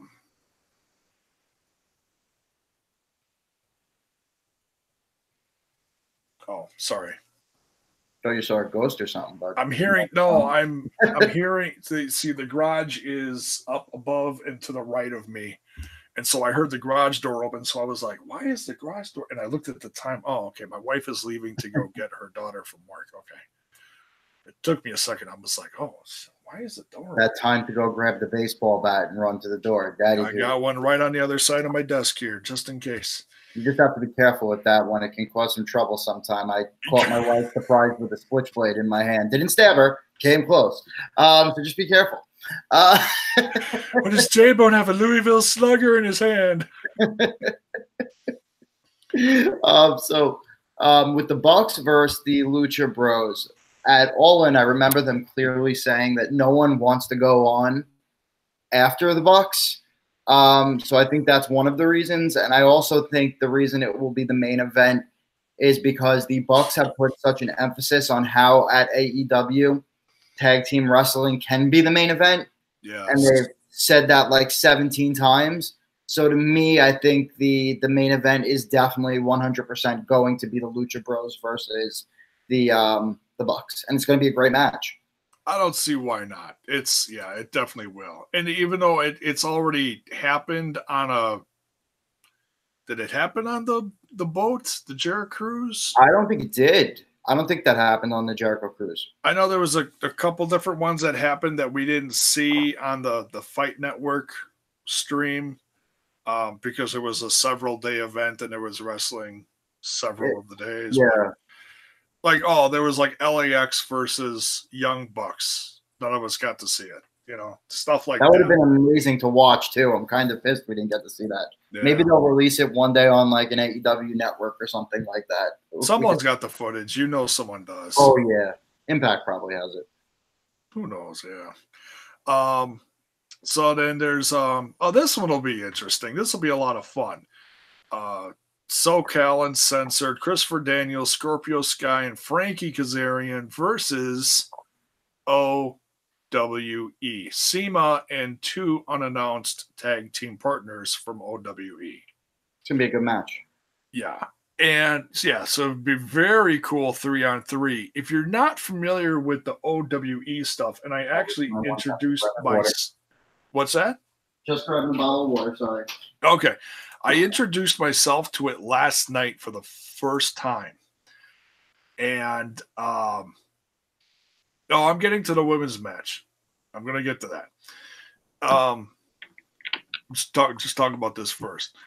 A: sorry.
B: Thought you saw a ghost or something, but
A: I'm hearing hearing. See, the garage is up above and to the right of me, and so I heard the garage door open. So I was like, "Why is the garage door?" And I looked at the time. Oh, okay, my wife is leaving to go get her daughter from work. Okay, it took me a second. I was like, "Oh, why is the door?"
B: That time to go grab the baseball bat and run to the door. Daddy,
A: I got one right on the other side of my desk here, just in case.
B: You just have to be careful with that one. It can cause some trouble sometime. I caught my wife surprised with a switchblade in my hand. Didn't stab her. Came close. So just be careful.
A: What does J-Bone have a Louisville Slugger in his hand?
B: With the Bucks versus the Lucha Bros, at All In, I remember them clearly saying that no one wants to go on after the Bucks. So I think that's one of the reasons. And I also think the reason it will be the main event is because the Bucks have put such an emphasis on how at AEW tag team wrestling can be the main event.
A: Yeah.
B: And they've said that like 17 times. So to me, I think the main event is definitely 100% going to be the Lucha Bros versus the Bucks. And it's going to be a great match.
A: I don't see why not. It definitely will. And even though it's already happened on did it happen on the boat, the Jericho Cruise?
B: I don't think it did. I don't think that happened on the Jericho Cruise.
A: I know there was a couple different ones that happened that we didn't see on the Fight Network stream because it was a several-day event and there was wrestling several of the days.
B: Yeah.
A: Like, there was like LAX versus Young Bucks. None of us got to see it. Stuff like that.
B: That would have been amazing to watch, too. I'm kind of pissed we didn't get to see that. Yeah. Maybe they'll release it one day on like an AEW network or something like that.
A: Someone's got the footage. Someone does.
B: Oh, yeah. Impact probably has it.
A: Who knows? Yeah. So then there's this one will be interesting. This will be a lot of fun. SoCal Uncensored, Christopher Daniels, Scorpio Sky, and Frankie Kazarian versus OWE, SEMA, and two unannounced tag team partners from OWE.
B: It's going to be a good match.
A: Yeah. And yeah, so it'd be very cool 3-on-3. If you're not familiar with the OWE stuff, and I actually introduced what's that?
B: Just grabbing a bottle of water, sorry.
A: Okay. I introduced myself to it last night for the first time. And I'm getting to the women's match. I'm going to get to that. Just talk about this first.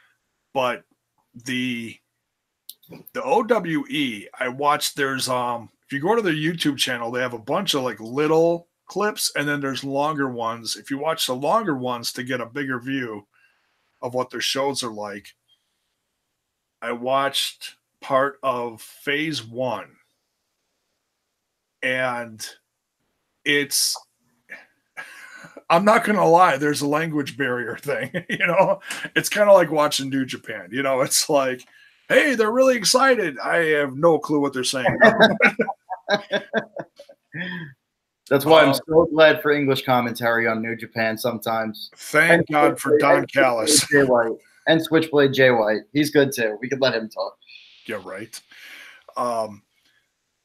A: But the OWE, I watched there's if you go to their YouTube channel, they have a bunch of like little clips and then there's longer ones. If you watch the longer ones to get a bigger view of what their shows are like, I watched part of phase 1 and I'm not going to lie, there's a language barrier thing, it's kind of like watching New Japan, it's like, hey, they're really excited. I have no clue what they're saying.
B: That's why I'm so glad for English commentary on New Japan sometimes.
A: Thank God for Don Callis.
B: And Switchblade Jay White. He's good too. We could let him talk.
A: Yeah, right.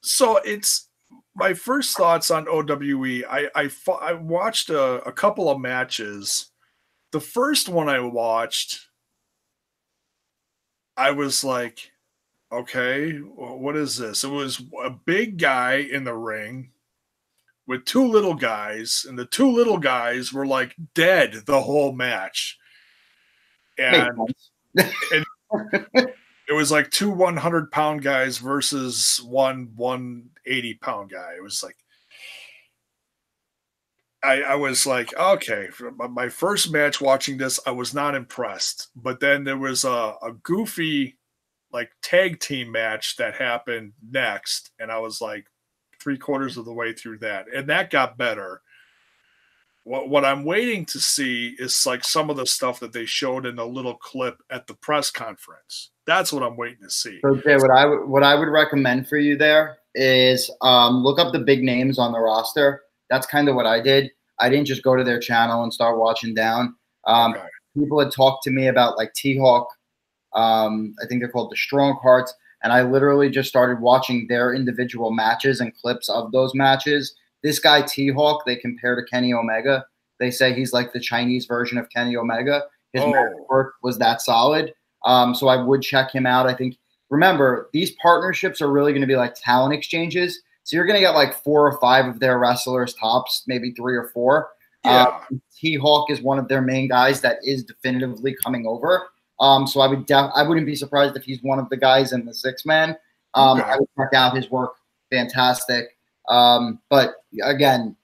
A: So it's my first thoughts on OWE. I watched a couple of matches. The first one I watched, I was like, okay, what is this? It was a big guy in the ring with two little guys, and the two little guys were like dead the whole match. And it was like two 100-pound guys versus one 180-pound guy. It was like, I was like, okay, for my first match watching this, I was not impressed. But then there was a goofy like tag team match that happened next. And I was like, 3/4 of the way through that, and that got better. What I'm waiting to see is like some of the stuff that they showed in a little clip at the press conference. That's what I'm waiting to see.
B: So Jay, what I would recommend for you there is look up the big names on the roster. That's kind of what I did. I didn't just go to their channel and start watching down.
A: Okay.
B: People had talked to me about like T-Hawk. I think they're called the Strong Hearts. And I literally just started watching their individual matches and clips of those matches. This guy, T-Hawk, they compare to Kenny Omega. They say he's like the Chinese version of Kenny Omega. His match work was that solid. So I would check him out. I think, remember, these partnerships are really going to be like talent exchanges. So you're going to get like 4 or 5 of their wrestlers tops, maybe 3 or 4.
A: Yeah.
B: T-Hawk is one of their main guys that is definitively coming over. So I wouldn't be surprised if he's one of the guys in the 6-man. I would check out his work. Fantastic. But again,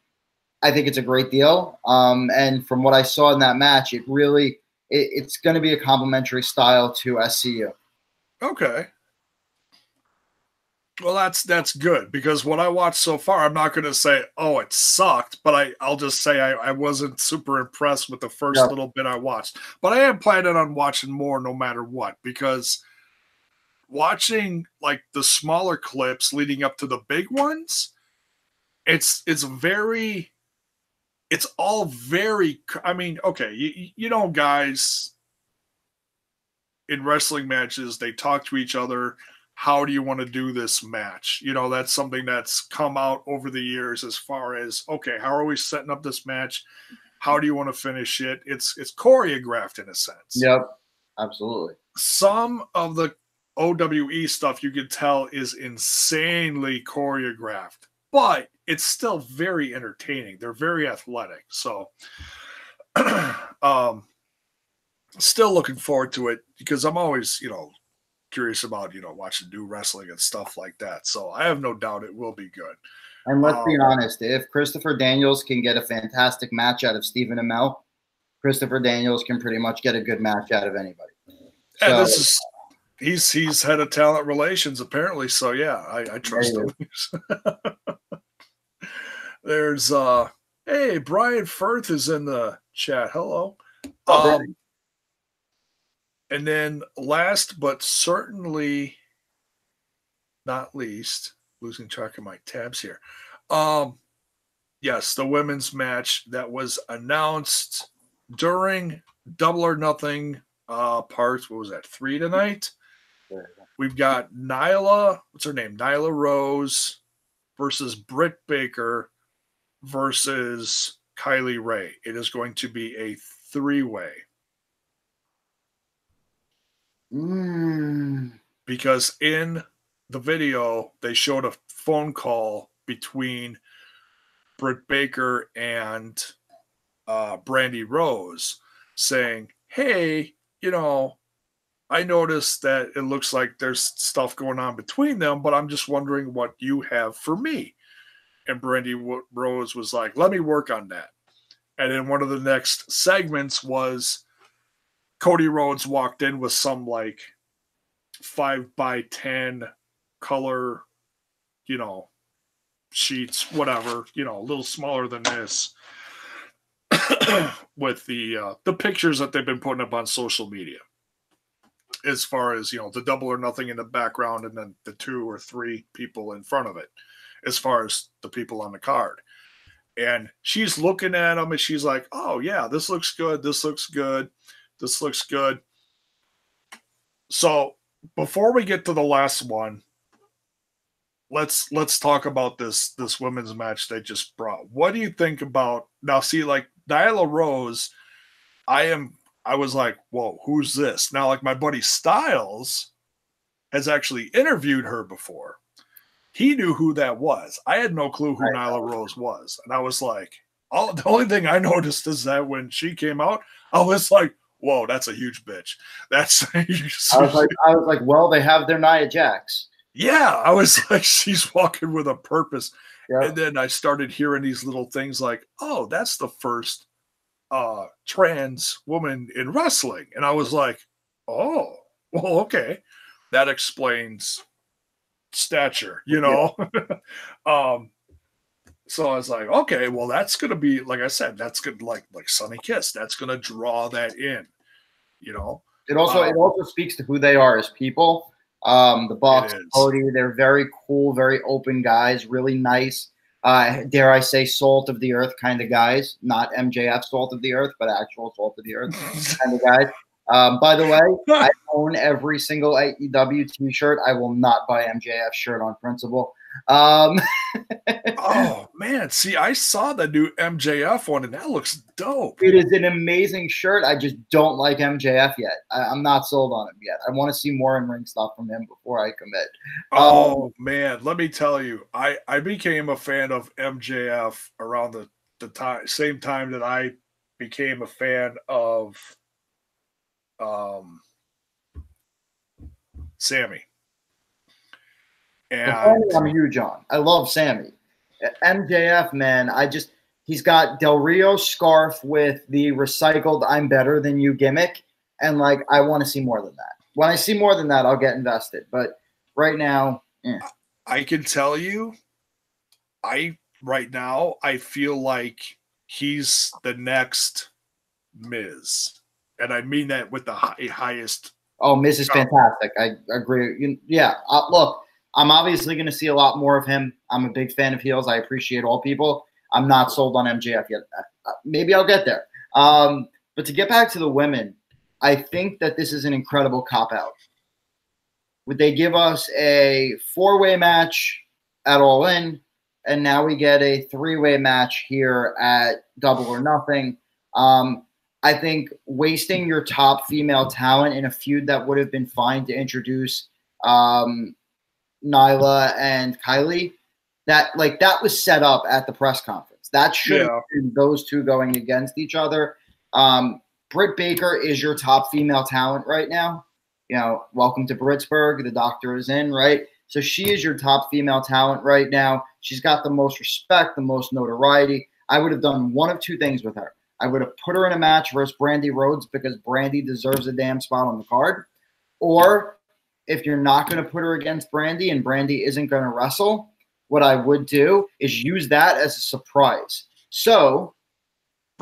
B: I think it's a great deal. And from what I saw in that match, it's going to be a complementary style to SCU.
A: Okay. Well, that's good, because what I watched so far, I'm not going to say, oh, it sucked, but I'll just say I wasn't super impressed with the first little bit I watched. But I am planning on watching more no matter what, because watching like the smaller clips leading up to the big ones, it's all very, I mean, okay, you know, guys in wrestling matches, they talk to each other. How do you want to do this match? You know, that's something that's come out over the years as far as, okay, how are we setting up this match? How do you want to finish it? It's choreographed in a sense.
B: Yep, absolutely.
A: Some of the OWE stuff you can tell is insanely choreographed, but it's still very entertaining. They're very athletic. So still looking forward to it, because I'm always, you know, curious about, you know, watching new wrestling and stuff like that. So I have no doubt it will be good.
B: And let's be honest, if Christopher Daniels can get a fantastic match out of Stephen Amell, Christopher Daniels can pretty much get a good match out of anybody.
A: And he's head of talent relations apparently. So yeah, I trust him. There's hey, Brian Firth is in the chat. Hello. And then last but certainly not least, losing track of my tabs here. Yes, the women's match that was announced during Double or Nothing part, what was that, 3 tonight? We've got Nyla, what's her name? Nyla Rose versus Britt Baker versus Kylie Ray. It is going to be a 3-way. Because in the video, they showed a phone call between Britt Baker and Brandy Rose saying, hey, you know, I noticed that it looks like there's stuff going on between them, but I'm just wondering what you have for me. And Brandy Rose was like, let me work on that. And then one of the next segments was Cody Rhodes walked in with some like 5x10 color, you know, sheets, whatever, you know, a little smaller than this, with the pictures that they've been putting up on social media, as far as, you know, the Double or Nothing in the background and then the 2 or 3 people in front of it, as far as the people on the card. And she's looking at them and she's like, oh yeah, this looks good, this looks good, this looks good. So before we get to the last one, let's talk about this women's match they just brought. What do you think about, now see, like Nyla Rose, I was like, whoa, who's this? Now, like my buddy Styles has actually interviewed her before. He knew who that was. I had no clue who Nyla Rose was. And I was like, the only thing I noticed is that when she came out, I was like, whoa, that's a huge bitch. That's a huge
B: I was like, well, they have their Nia Jax.
A: Yeah, I was like, she's walking with a purpose.
B: Yep.
A: And then I started hearing these little things like, oh, that's the first trans woman in wrestling. And I was like, oh, well, okay. That explains stature, you know. So I was like, okay, well, that's gonna be, like I said, that's good, like Sunny Kiss. That's gonna draw that in, you know.
B: It also speaks to who they are as people. The Bucks, Cody, they're very cool, very open guys, really nice. Dare I say, salt of the earth kind of guys, not MJF salt of the earth, but actual salt of the earth kind of guys. By the way, I own every single AEW t-shirt. I will not buy MJF shirt on principle.
A: Oh man, see, I saw the new MJF one and that looks dope.
B: It is an amazing shirt. I just don't like MJF yet. I'm not sold on him yet. I want to see more in-ring stuff from him before I commit.
A: Oh man, let me tell you, I became a fan of MJF around the same time that I became a fan of Sammy. And
B: I'm huge on. I love Sammy. MJF, man, he's got Del Rio scarf with the recycled "I'm better than you" gimmick, and like I want to see more than that. When I see more than that, I'll get invested. But right now,
A: I can tell you, right now I feel like he's the next Miz, and I mean that with the highest.
B: Oh, Miz is fantastic. I agree. Yeah, look. I'm obviously going to see a lot more of him. I'm a big fan of heels. I appreciate all people. I'm not sold on MJF yet. Maybe I'll get there. But to get back to the women, I think that this is an incredible cop-out. Would they give us a 4-way match at All In, and now we get a 3-way match here at Double or Nothing? I think wasting your top female talent in a feud that would have been fine to introduce Nyla and Kylie, that was set up at the press conference. That should have been those two going against each other. Britt Baker is your top female talent right now. You know, welcome to Britsburg. The doctor is in, right? So she is your top female talent right now. She's got the most respect, the most notoriety. I would have done one of two things with her. I would have put her in a match versus Brandy Rhodes because Brandy deserves a damn spot on the card. Or if you're not going to put her against Brandy and Brandy isn't going to wrestle, what I would do is use that as a surprise. So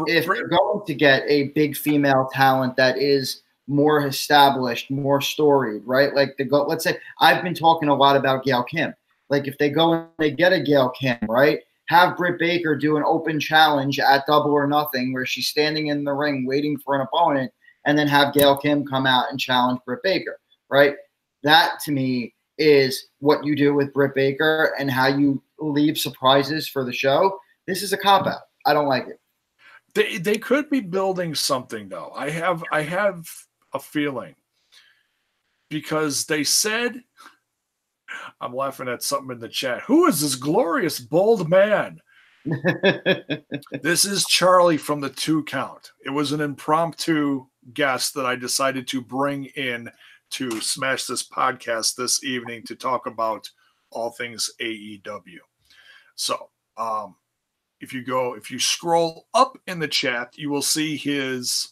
B: if you're going to get a big female talent that is more established, more storied, right? Like let's say I've been talking a lot about Gail Kim. Like if they go and they get a Gail Kim, right? Have Britt Baker do an open challenge at Double or Nothing where she's standing in the ring waiting for an opponent, and then have Gail Kim come out and challenge Britt Baker, right? That, to me, is what you do with Britt Baker and how you leave surprises for the show. This is a cop-out. I don't like it.
A: They could be building something, though. I have a feeling. Because they said, I'm laughing at something in the chat. Who is this glorious, bold man? This is Charlie from the 2 Count. It was an impromptu guest that I decided to bring in to smash this podcast this evening to talk about all things AEW. So, if you scroll up in the chat, you will see his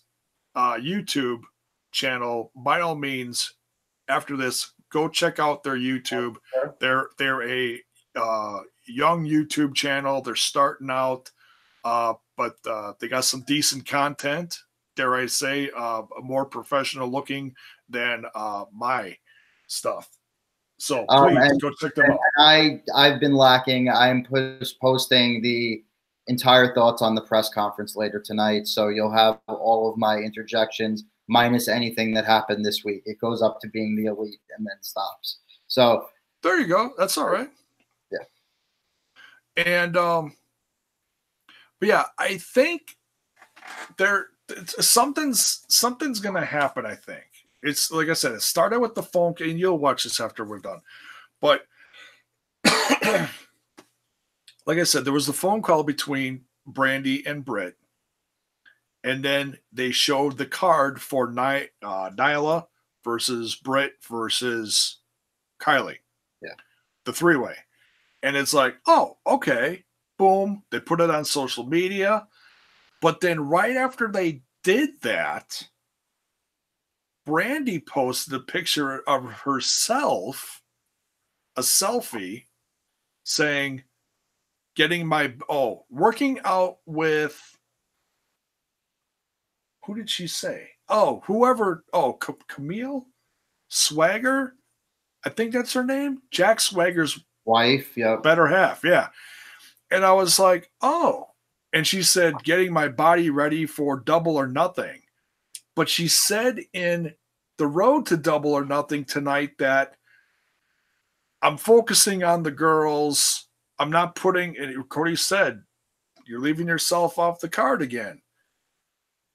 A: YouTube channel. By all means, after this, go check out their YouTube. They're a young YouTube channel. They're starting out, but they got some decent content. Dare I say, more professional looking than my stuff. So please go check them out.
B: I've been lacking. I'm posting the entire thoughts on the press conference later tonight, so you'll have all of my interjections minus anything that happened this week. It goes up to being the elite and then stops. So
A: there you go. That's all right.
B: Yeah.
A: And but yeah, I think something's gonna happen. I think it's like I said, it started with the phone, and you'll watch this after we're done. But like I said, there was the phone call between Brandy and Britt, and then they showed the card for Nyla versus Britt versus Kylie.
B: Yeah,
A: the 3-way, and it's like, oh, okay, boom. They put it on social media. But then right after they did that, Brandy posted a picture of herself a selfie saying, working out with, who did she say? Camille Swagger. I think that's her name. Jack Swagger's
B: wife. Yep.
A: Better half. Yeah. And I was like, oh. And she said, getting my body ready for Double or Nothing. But she said in the road to Double or Nothing tonight that I'm focusing on the girls. I'm not putting, and Cody said, you're leaving yourself off the card again.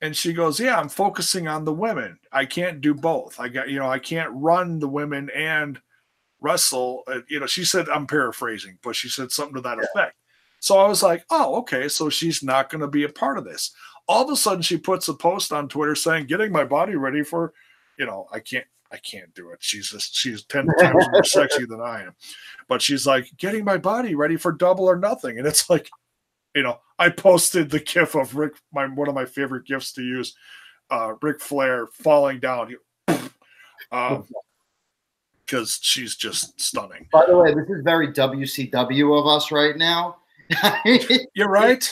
A: And she goes, yeah, I'm focusing on the women. I can't do both. I can't run the women and wrestle. She said, I'm paraphrasing, but she said something to that effect. So I was like, oh, okay. So she's not going to be a part of this. All of a sudden she puts a post on Twitter saying, getting my body ready for, I can't do it. She's 10 times more sexy than I am. But she's like, getting my body ready for Double or Nothing. And it's like, I posted the gif of one of my favorite gifs to use, Ric Flair falling down. Because she's just stunning.
B: By the way, this is very WCW of us right now.
A: You're right.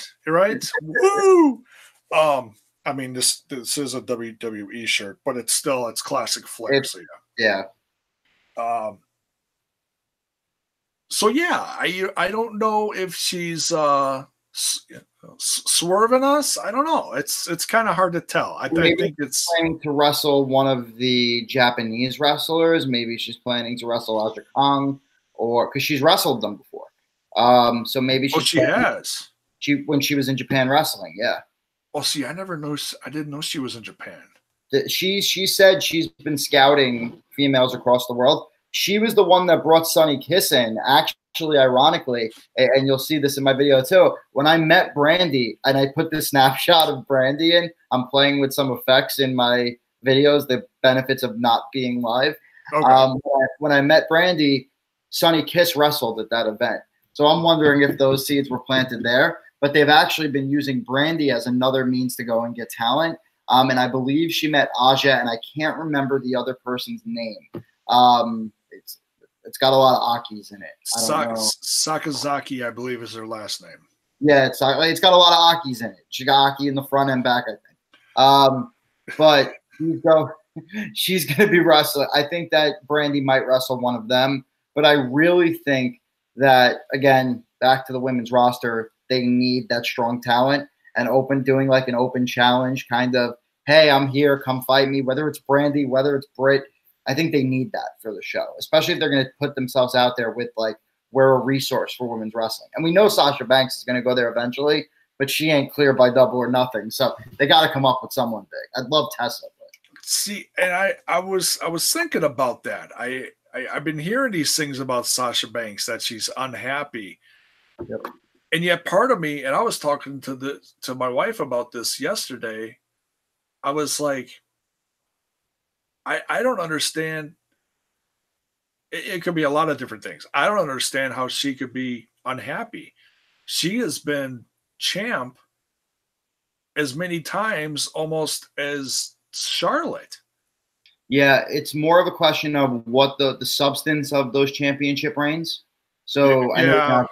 A: Woo! I mean, this is a WWE shirt, but it's classic Flair.
B: Yeah.
A: So yeah, I don't know if she's swerving us. I don't know. It's kind of hard to tell. I think it's
B: planning to wrestle one of the Japanese wrestlers. Maybe she's planning to wrestle Aja Kong, or because she's wrestled them before. So maybe
A: she has.
B: When she was in Japan wrestling, yeah.
A: Oh, see, I didn't know she was in Japan.
B: She said she's been scouting females across the world. She was the one that brought Sonny Kiss in, actually, ironically, and you'll see this in my video too. When I met Brandy, and I put this snapshot of Brandy in, I'm playing with some effects in my videos, the benefits of not being live. Okay. When I met Brandy, Sonny Kiss wrestled at that event. So I'm wondering if those seeds were planted there. But they've actually been using Brandy as another means to go and get talent. And I believe she met Aja, and I can't remember the other person's name. It's got a lot of Akis in it.
A: Sakazaki, I believe, is her last name.
B: Yeah, it's got a lot of Akis in it. She got Aki in the front and back, I think. But she's going to be wrestling. I think that Brandy might wrestle one of them. But I really think that, again, back to the women's roster, they need that strong talent and doing like an open challenge kind of, hey, I'm here, come fight me, whether it's Brandy, whether it's Britt. I think they need that for the show, especially if they're going to put themselves out there with like, we're a resource for women's wrestling. And we know Sasha Banks is going to go there eventually, but she ain't cleared by Double or Nothing. So they got to come up with someone big. I'd love Tessa. But.
A: See, and I was thinking about that. I've been hearing these things about Sasha Banks, that she's unhappy.
B: Yep.
A: And yet part of me, and I was talking to my wife about this yesterday, I was like, I don't understand. It could be a lot of different things. I don't understand how she could be unhappy. She has been champ as many times almost as Charlotte.
B: Yeah, it's more of a question of what the substance of those championship reigns. So
A: yeah,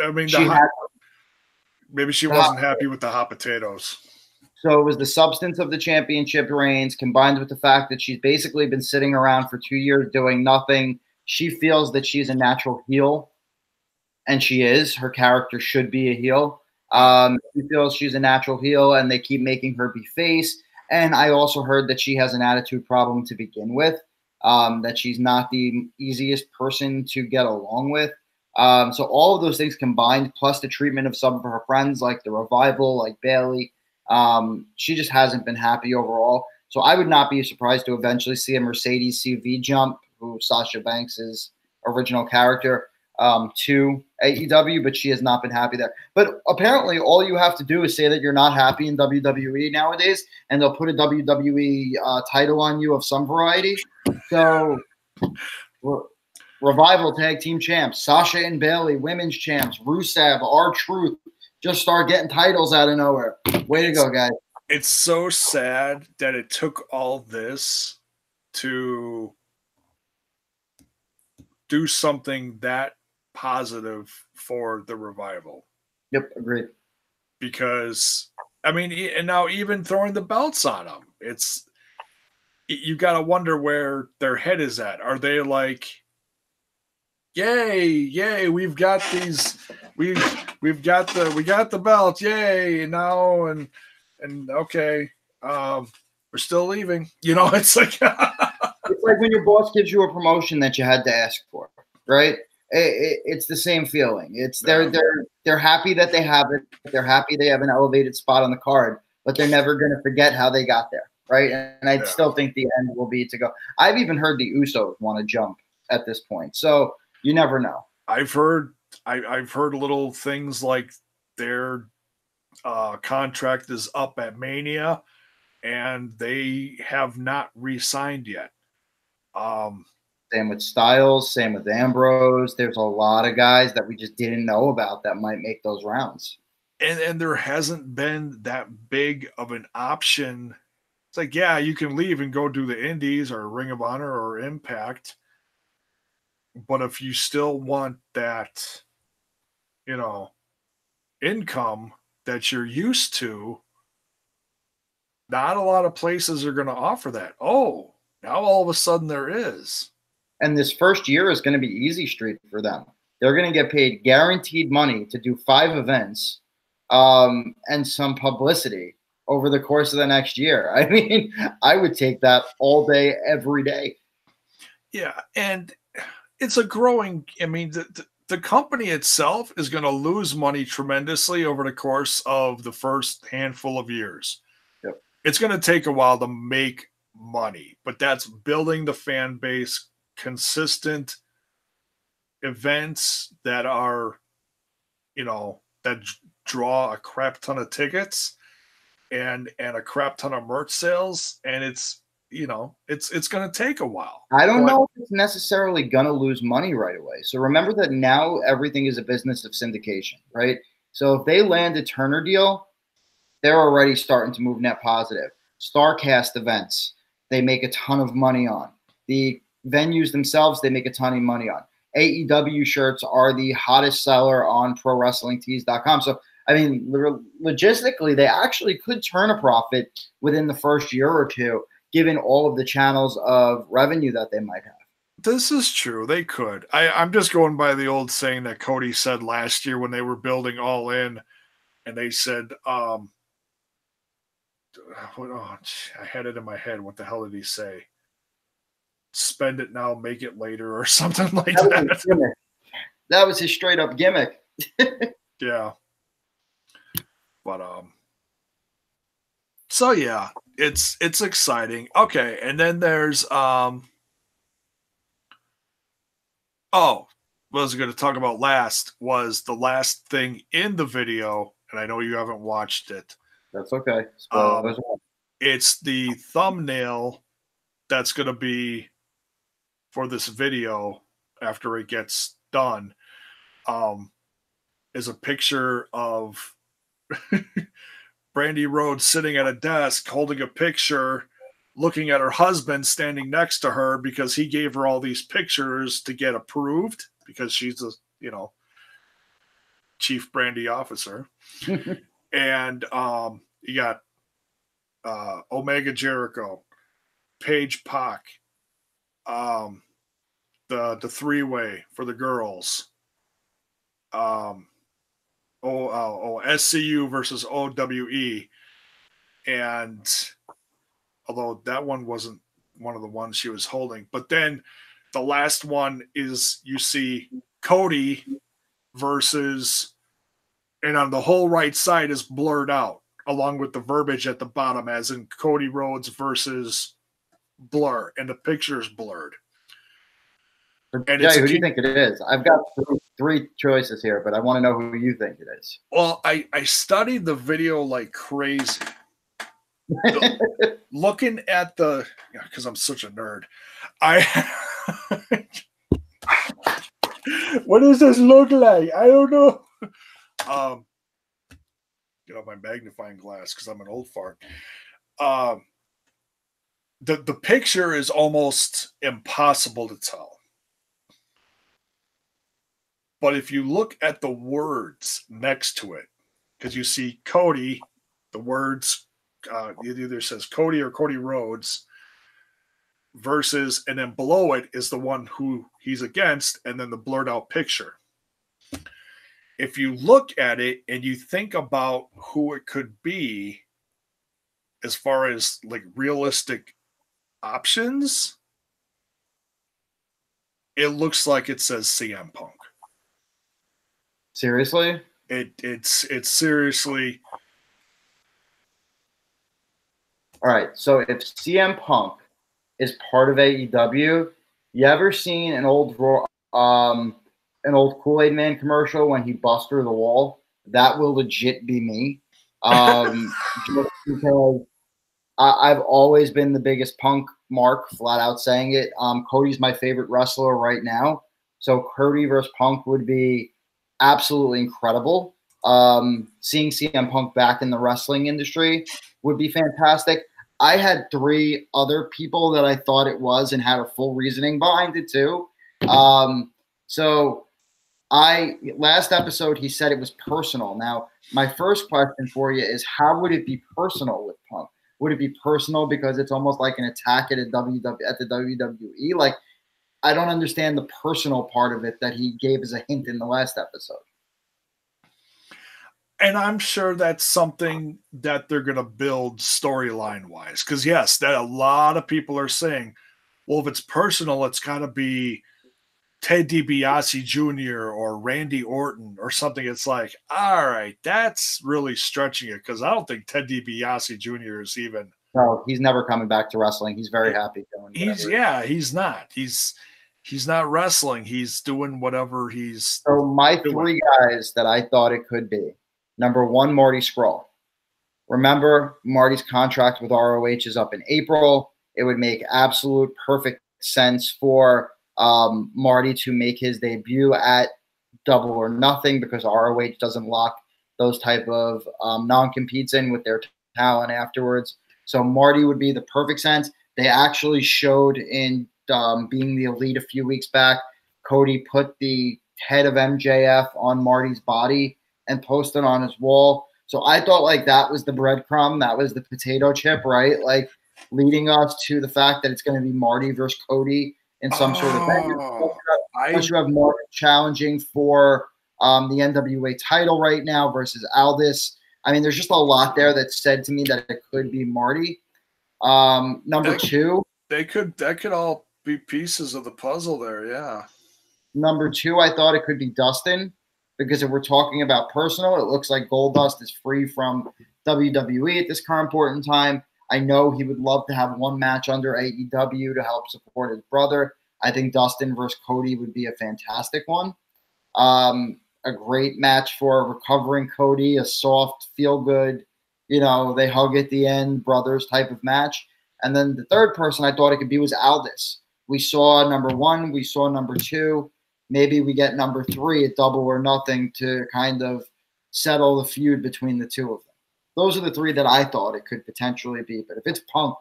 A: I mean, maybe she wasn't happy with the hot potatoes.
B: So it was the substance of the championship reigns combined with the fact that she's basically been sitting around for 2 years doing nothing. She feels that she's a natural heel, and she is. Her character should be a heel. She feels she's a natural heel, and they keep making her be face. And I also heard that she has an attitude problem to begin with, that she's not the easiest person to get along with. So all of those things combined, plus the treatment of some of her friends, like the Revival, like Bailey, she just hasn't been happy overall. So I would not be surprised to eventually see a Mercedes CV jump, who Sasha Banks' original character, to AEW, but she has not been happy there. But apparently all you have to do is say that you're not happy in WWE nowadays, and they'll put a WWE title on you of some variety. So Revival tag team champs, Sasha and Bailey, women's champs, Rusev, R-Truth, just start getting titles out of nowhere. Way to go, guys.
A: It's so sad that it took all this to do something that positive for the revival.
B: Yep, agreed.
A: Because I mean, and now even throwing the belts on them, you got to wonder where their head is at. Are they like, yay, we've got these, we got the belts, yay, and now and okay, we're still leaving. You know, it's like
B: it's like when your boss gives you a promotion that you had to ask for, right? It's the same feeling. It's they're happy that they have it. They're happy they have an elevated spot on the card, but they're never going to forget how they got there, right? And I still think the end will be to go. I've even heard the Usos want to jump at this point, so you never know.
A: I've heard little things like their contract is up at Mania, and they have not re-signed yet.
B: Same with Styles, same with Ambrose. There's a lot of guys that we just didn't know about that might make those rounds.
A: And there hasn't been that big of an option. It's like, yeah, you can leave and go do the Indies or Ring of Honor or Impact. But if you still want that, you know, income that you're used to, not a lot of places are going to offer that. Oh, now all of a sudden there is.
B: And this first year is going to be easy street for them. They're going to get paid guaranteed money to do 5 events and some publicity over the course of the next year. I mean, I would take that all day, every day.
A: Yeah, and it's a growing, I mean, the company itself is going to lose money tremendously over the course of the first handful of years.
B: Yep.
A: It's going to take a while to make money, but that's building the fan base, consistent events that are, you know, that draw a crap ton of tickets and a crap ton of merch sales, and it's, you know, it's going to take a while.
B: I don't know if it's necessarily going to lose money right away. So remember that now everything is a business of syndication, right? So if they land a Turner deal, they're already starting to move net positive. StarCast events, they make a ton of money on. The venues themselves, they make a ton of money on. AEW shirts are the hottest seller on ProWrestlingTees.com. So, I mean, logistically, they actually could turn a profit within the first year or two, given all of the channels of revenue that they might have.
A: This is true. They could. I'm just going by the old saying that Cody said last year when they were building All In, and they said, I had it in my head. What the hell did he say? Spend it now, make it later, or something like that.
B: That was his straight up gimmick.
A: Yeah. But so yeah, it's exciting. Okay, and then there's what I was going to talk about last was the last thing in the video, and I know you haven't watched it.
B: That's okay.
A: It's the thumbnail that's going to be for this video after it gets done. Is a picture of Brandy Rhodes sitting at a desk holding a picture, looking at her husband standing next to her because he gave her all these pictures to get approved because she's a, you know, chief brandy officer. And you got Omega Jericho, Paige Pac, the 3-way for the girls. SCU versus OWE, and although that one wasn't one of the ones she was holding, but then the last one is you see Cody versus, and on the whole right side is blurred out along with the verbiage at the bottom as in Cody Rhodes versus Blur, and the picture is blurred.
B: And Jay, who do you think it is? I've got three choices here, but I want to know who you think it is.
A: Well, I studied the video like crazy. Looking at the, because I'm such a nerd. What does this look like? I don't know. Get out my magnifying glass because I'm an old fart. The picture is almost impossible to tell. But if you look at the words next to it, because you see Cody, the words, it either says Cody or Cody Rhodes versus, and then below it is the one who he's against, and then the blurred out picture. If you look at it and you think about who it could be as far as like realistic options, it looks like it says CM Punk.
B: Seriously?
A: It's seriously.
B: All right. So if CM Punk is part of AEW, you ever seen an old Kool-Aid Man commercial when he busts through the wall? That will legit be me. Just because I've always been the biggest Punk mark, flat out saying it. Cody's my favorite wrestler right now. So Cody versus Punk would be absolutely incredible. Seeing CM Punk back in the wrestling industry would be fantastic. I had 3 other people that I thought it was and had a full reasoning behind it too. So last episode, he said it was personal. Now, my first question for you is, how would it be personal with Punk? Would it be personal because it's almost like an attack at the WWE? Like, I don't understand the personal part of it that he gave as a hint in the last episode.
A: And I'm sure that's something that they're going to build storyline wise. Because yes, that a lot of people are saying, well, if it's personal, it's got to be Ted DiBiase Jr. or Randy Orton or something. It's like, all right, that's really stretching it, because I don't think Ted DiBiase Jr. is even.
B: No, he's never coming back to wrestling. He's very happy going.
A: He's not. He's not wrestling. He's doing whatever he's.
B: So my doing. 3 guys that I thought it could be. Number 1, Marty Scurll. Remember, Marty's contract with ROH is up in April. It would make absolute perfect sense for Marty to make his debut at Double or Nothing, because ROH doesn't lock those type of non-competes in with their talent afterwards. So Marty would be the perfect sense. They actually showed in Being the Elite a few weeks back, Cody put the head of MJF on Marty's body and posted on his wall. So I thought like that was the breadcrumb, that was the potato chip, right? Like leading us to the fact that it's going to be Marty versus Cody in some sort of thing. Plus you have Marty challenging for the NWA title right now versus Aldis. I mean, there's just a lot there that said to me that it could be Marty. Number 2.
A: That could all be pieces of the puzzle there, yeah.
B: Number 2, I thought it could be Dustin, because if we're talking about personal, it looks like Goldust is free from WWE at this current point in time. I know he would love to have one match under AEW to help support his brother. I think Dustin versus Cody would be a fantastic one. A great match for recovering Cody, a soft, feel-good, they hug at the end, brothers type of match. And then the third person I thought it could be was Aldis. We saw number 1. We saw number 2. Maybe we get number 3 at Double or Nothing to kind of settle the feud between the 2 of them. Those are the 3 that I thought it could potentially be. But if it's Punk,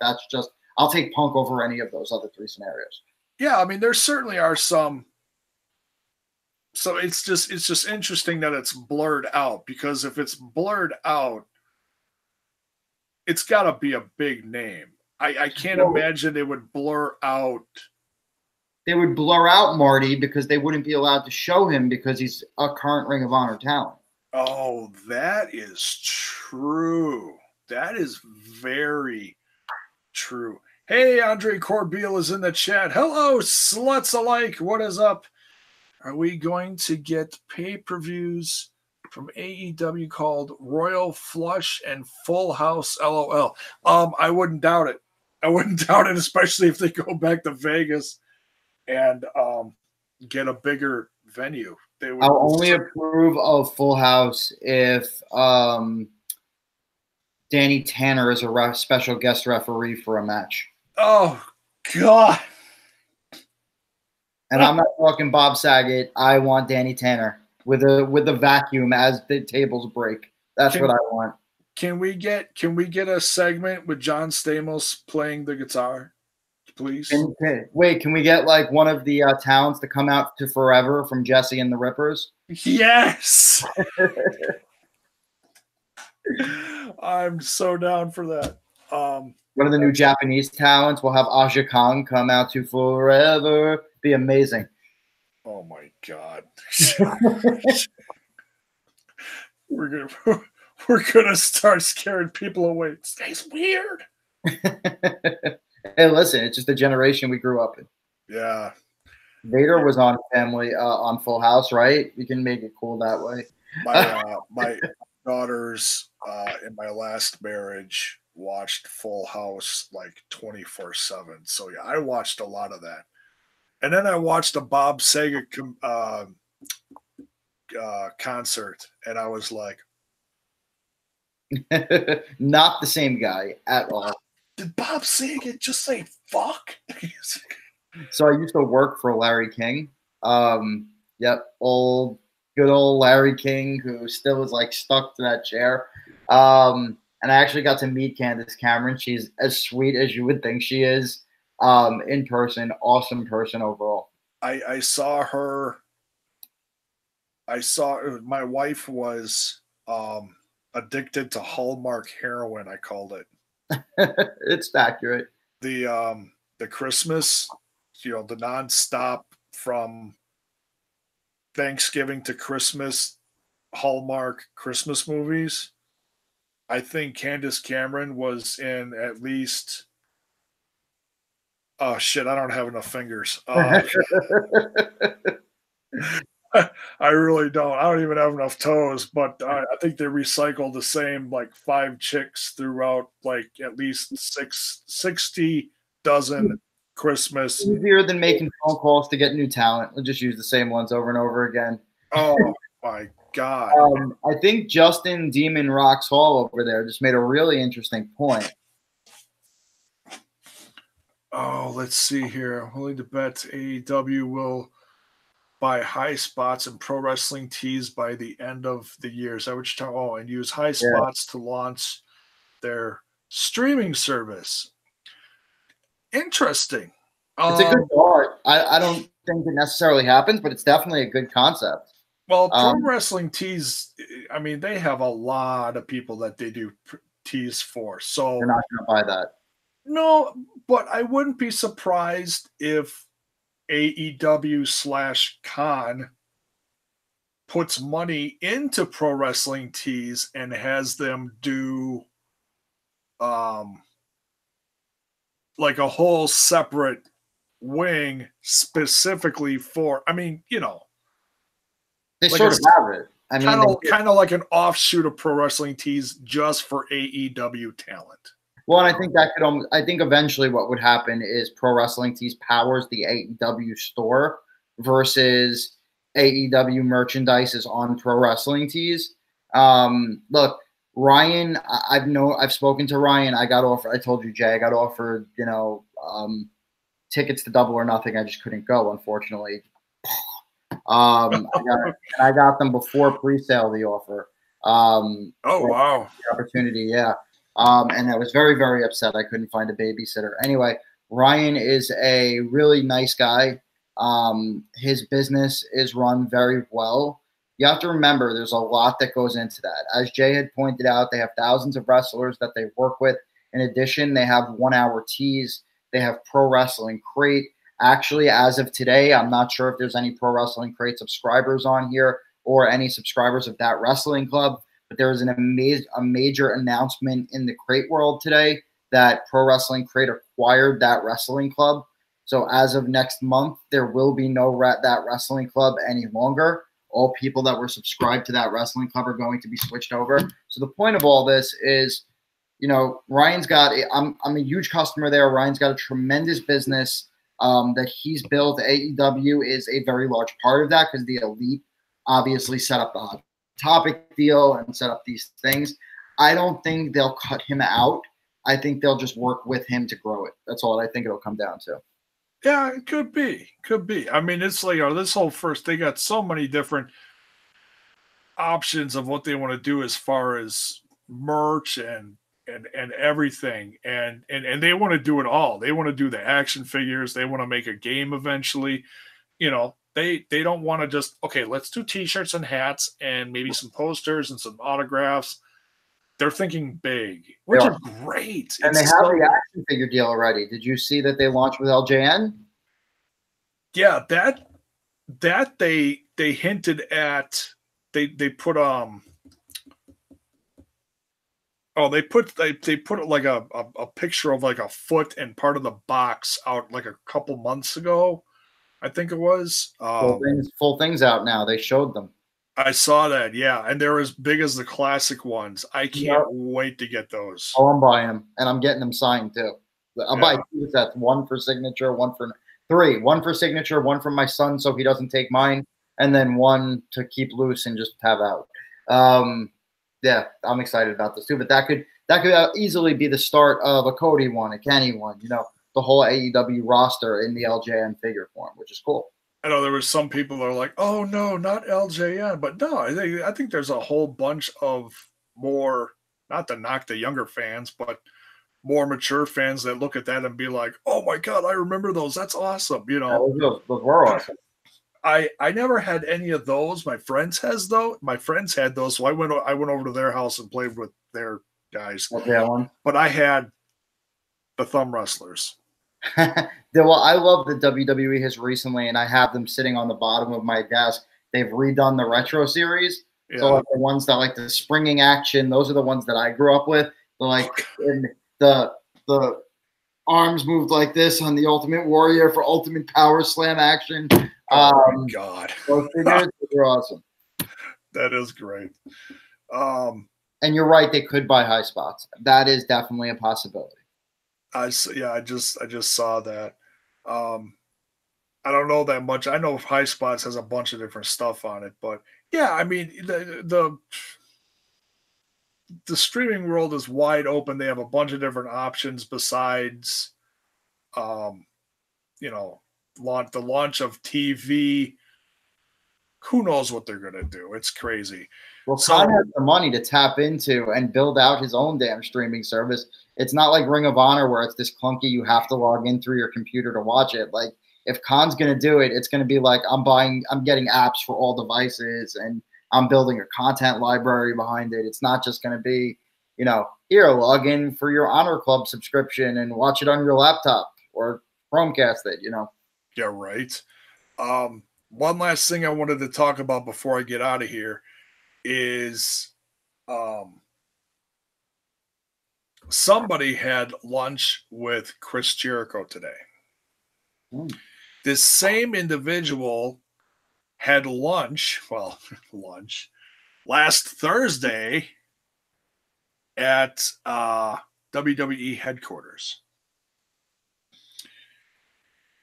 B: I'll take Punk over any of those other 3 scenarios.
A: Yeah, I mean, there certainly are some. So it's just interesting that it's blurred out, because if it's blurred out, it's got to be a big name. I can't imagine they would blur out.
B: They would blur out Marty because they wouldn't be allowed to show him because he's a current Ring of Honor talent.
A: Oh, that is true. That is very true. Hey, Andre Corbeil is in the chat. Hello, sluts alike. What is up? Are we going to get pay-per-views from AEW called Royal Flush and Full House LOL? I wouldn't doubt it. Especially if they go back to Vegas and get a bigger venue.
B: I'll only approve of Full House if Danny Tanner is a special guest referee for a match.
A: Oh, God.
B: And I'm not talking Bob Saget. I want Danny Tanner with a vacuum as the tables break. That's what I want.
A: Can we get a segment with John Stamos playing the guitar? please.
B: Wait, can we get like one of the talents to come out to Forever from Jesse and the Rippers?
A: Yes. I'm so down for that.
B: One of the new Japanese talents. We'll have Aja Kong come out to Forever. Be amazing.
A: Oh my God. We're gonna start scaring people away. This guy's weird.
B: Hey, listen, it's just the generation we grew up in.
A: Yeah.
B: Vader was on on Full House, right? You can make it cool that way.
A: My daughters in my last marriage watched Full House like 24/7. So yeah, I watched a lot of that. And then I watched a Bob Saget concert, and I was like,
B: not the same guy at all.
A: did Bob Saget just say fuck?
B: So I used to work for Larry King. Yep, good old Larry King, who still is like stuck to that chair. And I actually got to meet Candace Cameron. She's as sweet as you would think she is in person. Awesome person overall.
A: I saw her. My wife was addicted to Hallmark heroin. I called it.
B: It's accurate.
A: The Christmas, the nonstop from Thanksgiving to Christmas Hallmark Christmas movies. I think Candace Cameron was in at least. Oh shit! I don't have enough fingers. I really don't. I don't even have enough toes, but I think they recycled the same like 5 chicks throughout like at least 60 dozen Christmas.
B: Easier than making phone calls to get new talent. We'll just use the same ones over and over again.
A: Oh my God.
B: I think Justin Demon Rocks Hall over there just made a really interesting point.
A: Oh, let's see here. I'm willing to bet AEW will buy high spots and pro wrestling tees by the end of the year. Is that what you're talking? Oh, and use high spots to launch their streaming service. Interesting.
B: It's a good thought. I don't think it necessarily happens, but it's definitely a good concept.
A: Well, pro wrestling tees, I mean, they have a lot of people that they do tees for. So
B: they're not going to buy that.
A: No, but I wouldn't be surprised if AEW/Con puts money into pro wrestling tees and has them do like a whole separate wing specifically for, I mean,
B: they
A: like
B: sort of have it. I mean,
A: kind of like an offshoot of pro wrestling tees just for AEW talent.
B: Well, and I think I think eventually what would happen is Pro Wrestling Tees powers the AEW store versus AEW merchandise is on Pro Wrestling Tees. Look, Ryan, I've spoken to Ryan. I told you, Jay, I got offered, tickets to Double or Nothing. I just couldn't go, unfortunately. I got them before pre-sale, the offer.
A: Oh, wow.
B: The opportunity, yeah. And I was very, very upset I couldn't find a babysitter. Anyway, Ryan is a really nice guy. His business is run very well. You have to remember there's a lot that goes into that. As Jay had pointed out, they have thousands of wrestlers that they work with. In addition, they have 1-hour tees. They have Pro Wrestling Crate. Actually, as of today, I'm not sure if there's any Pro Wrestling Crate subscribers on here or any subscribers of that wrestling club. But there was a major announcement in the crate world today that Pro Wrestling Crate acquired that wrestling club. So as of next month, there will be no that wrestling club any longer. All people that were subscribed to that wrestling club are going to be switched over. So the point of all this is, Ryan's got I'm a huge customer there. Ryan's got a tremendous business that he's built. AEW is a very large part of that because the Elite obviously set up the Hot Topic deal and set up these things. I don't think they'll cut him out. I think they'll just work with him to grow it. That's all I think it'll come down to.
A: Yeah, it could be. I mean, it's like this whole they got so many different options of what they want to do as far as merch and and everything, and they want to do it all. They want to do the action figures. They want to make a game eventually. You know, they don't want to just, okay, let's do t-shirts and hats and maybe some posters and some autographs. They're thinking big, which is great.
B: And they have the action figure deal already. Did you see that they launched with LJN?
A: Yeah, that they hinted at. They put they put like a picture of like a foot and part of the box out like a couple months ago, I think it was.
B: Full things out now. They showed them.
A: I saw that, yeah, and they're as big as the classic ones. I can't wait to get those.
B: Oh, I'm buying them, and I'm getting them signed too. I'll buy 2 sets, 1 for signature, 1 for 3. 1 for signature, 1 for my son so he doesn't take mine, and then 1 to keep loose and just have out. Yeah, I'm excited about this too. But that could easily be the start of a Cody one, a Kenny one. You know, the whole AEW roster in the LJN figure form, which is cool.
A: I know there were some people that are like, "Oh no, not LJN," but no, I think there's a whole bunch of more, not to knock the younger fans, but more mature fans that look at that and be like, "Oh my god, I remember those. That's awesome." You know,
B: those were awesome.
A: I never had any of those. My friends had those, so I went over to their house and played with their guys. But I had the thumb wrestlers.
B: Well, I love the WWE has recently, and I have them sitting on the bottom of my desk. They've redone the retro series. Yeah. So like the ones that like the springing action, those are the ones that I grew up with. So like in the arms moved like this on the Ultimate Warrior for Ultimate Power Slam action.
A: Oh my god.
B: Those figures are awesome.
A: That is great.
B: And you're right, they could buy high spots. That is definitely a possibility.
A: I just saw that. I don't know that much. I know High Spots has a bunch of different stuff on it, but yeah, I mean the streaming world is wide open. They have a bunch of different options besides, you know, the launch of TV. Who knows what they're gonna do? It's crazy.
B: Well, Khan has the money to tap into and build out his own damn streaming service. It's not like Ring of Honor where it's this clunky, you have to log in through your computer to watch it. Like if Khan's going to do it, it's going to be like I'm getting apps for all devices and I'm building a content library behind it. It's not just going to be, you know, here, log in for your Honor Club subscription and watch it on your laptop or Chromecast it, you know.
A: Yeah, right. One last thing I wanted to talk about before I get out of here is somebody had lunch with Chris Jericho today. This same individual had lunch last Thursday at WWE headquarters.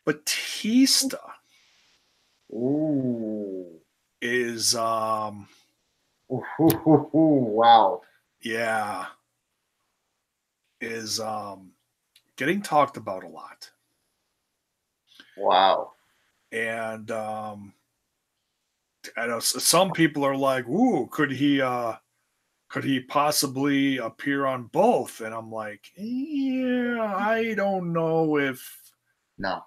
A: Batista is
B: wow.
A: Yeah. Is getting talked about a lot.
B: Wow.
A: And I know some people are like, "Ooh, could he possibly appear on both?" And I'm like, "Yeah, I don't know if."
B: No.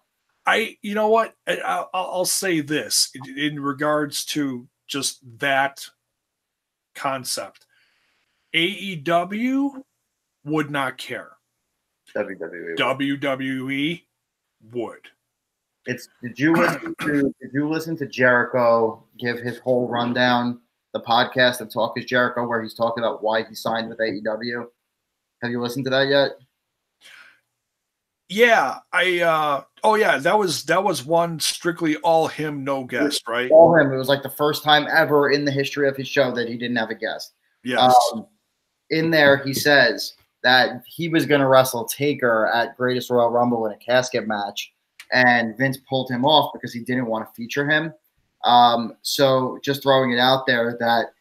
A: You know what? I'll say this in regards to just that concept. AEW would not care. WWE would.
B: Did you listen to Jericho give his whole rundown, the podcast of Talk is Jericho, where he's talking about why he signed with AEW? Have you listened to that yet?
A: Yeah, that was one strictly all him, no guest, right?
B: All him. It was like the first time ever in the history of his show that he didn't have a guest.
A: Yes.
B: In there, he says that he was going to wrestle Taker at Greatest Royal Rumble in a casket match, and Vince pulled him off because he didn't want to feature him. So just throwing it out there that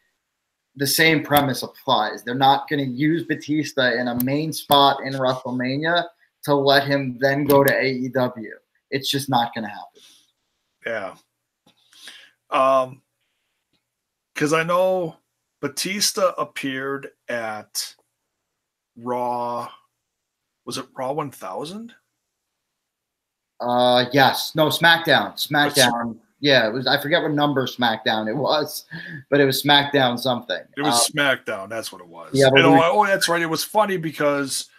B: the same premise applies. They're not going to use Batista in a main spot in WrestleMania to let him then go to AEW. It's just not going to happen.
A: Yeah. Because I know Batista appeared at Raw. Was it Raw 1000?
B: Yes. No, SmackDown. SmackDown. Yeah, it was. I forget what number SmackDown it was, but it was SmackDown something.
A: It was SmackDown. That's what it was.
B: Yeah,
A: oh, that's right. It was funny because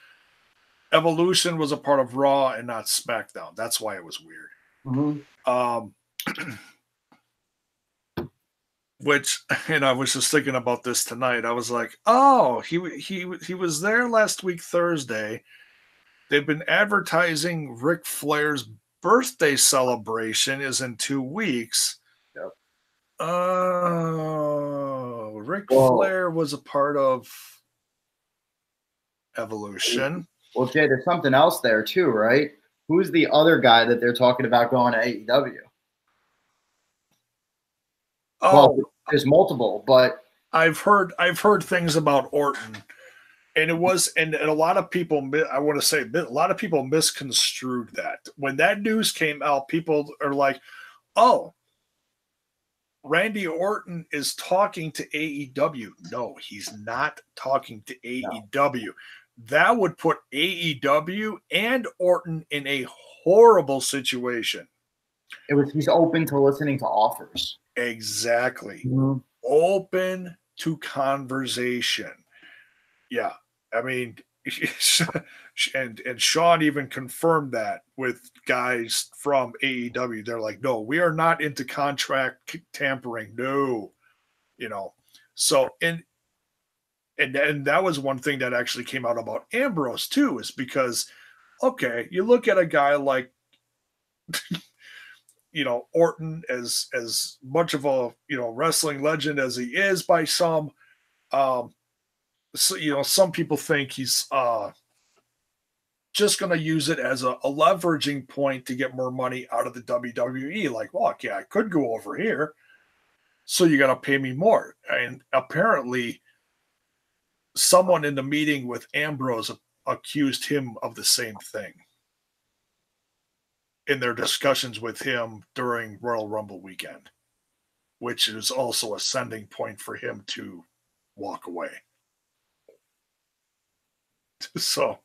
A: Evolution was a part of Raw and not SmackDown. That's why it was weird.
B: Mm-hmm.
A: Which, and I was just thinking about this tonight. I was like, oh, he was there last week Thursday. They've been advertising Ric Flair's birthday celebration is in 2 weeks.
B: Yep.
A: Ric Flair was a part of Evolution.
B: Well, Jay, there's something else there too, right? Who's the other guy that they're talking about going to AEW?
A: Oh,
B: well, there's multiple, but
A: I've heard things about Orton. And it was, and a lot of people, I want to say, a lot of people misconstrued that. When that news came out, people are like, oh, Randy Orton is talking to AEW. No, he's not talking to AEW. No. That would put AEW and Orton in a horrible situation.
B: He's open to listening to offers.
A: Exactly.
B: Mm-hmm.
A: Open to conversation. Yeah. I mean, and Sean even confirmed that with guys from AEW. They're like, no, we are not into contract tampering. No, So and that was one thing that actually came out about Ambrose too, is because, okay, you look at a guy like, Orton, as much of a wrestling legend as he is by some. So, some people think he's just going to use it as a leveraging point to get more money out of the WWE. Like, well, yeah, I could go over here, so you got to pay me more. And apparently, someone in the meeting with Ambrose accused him of the same thing in their discussions with him during Royal Rumble weekend, which is also a sending point for him to walk away. So,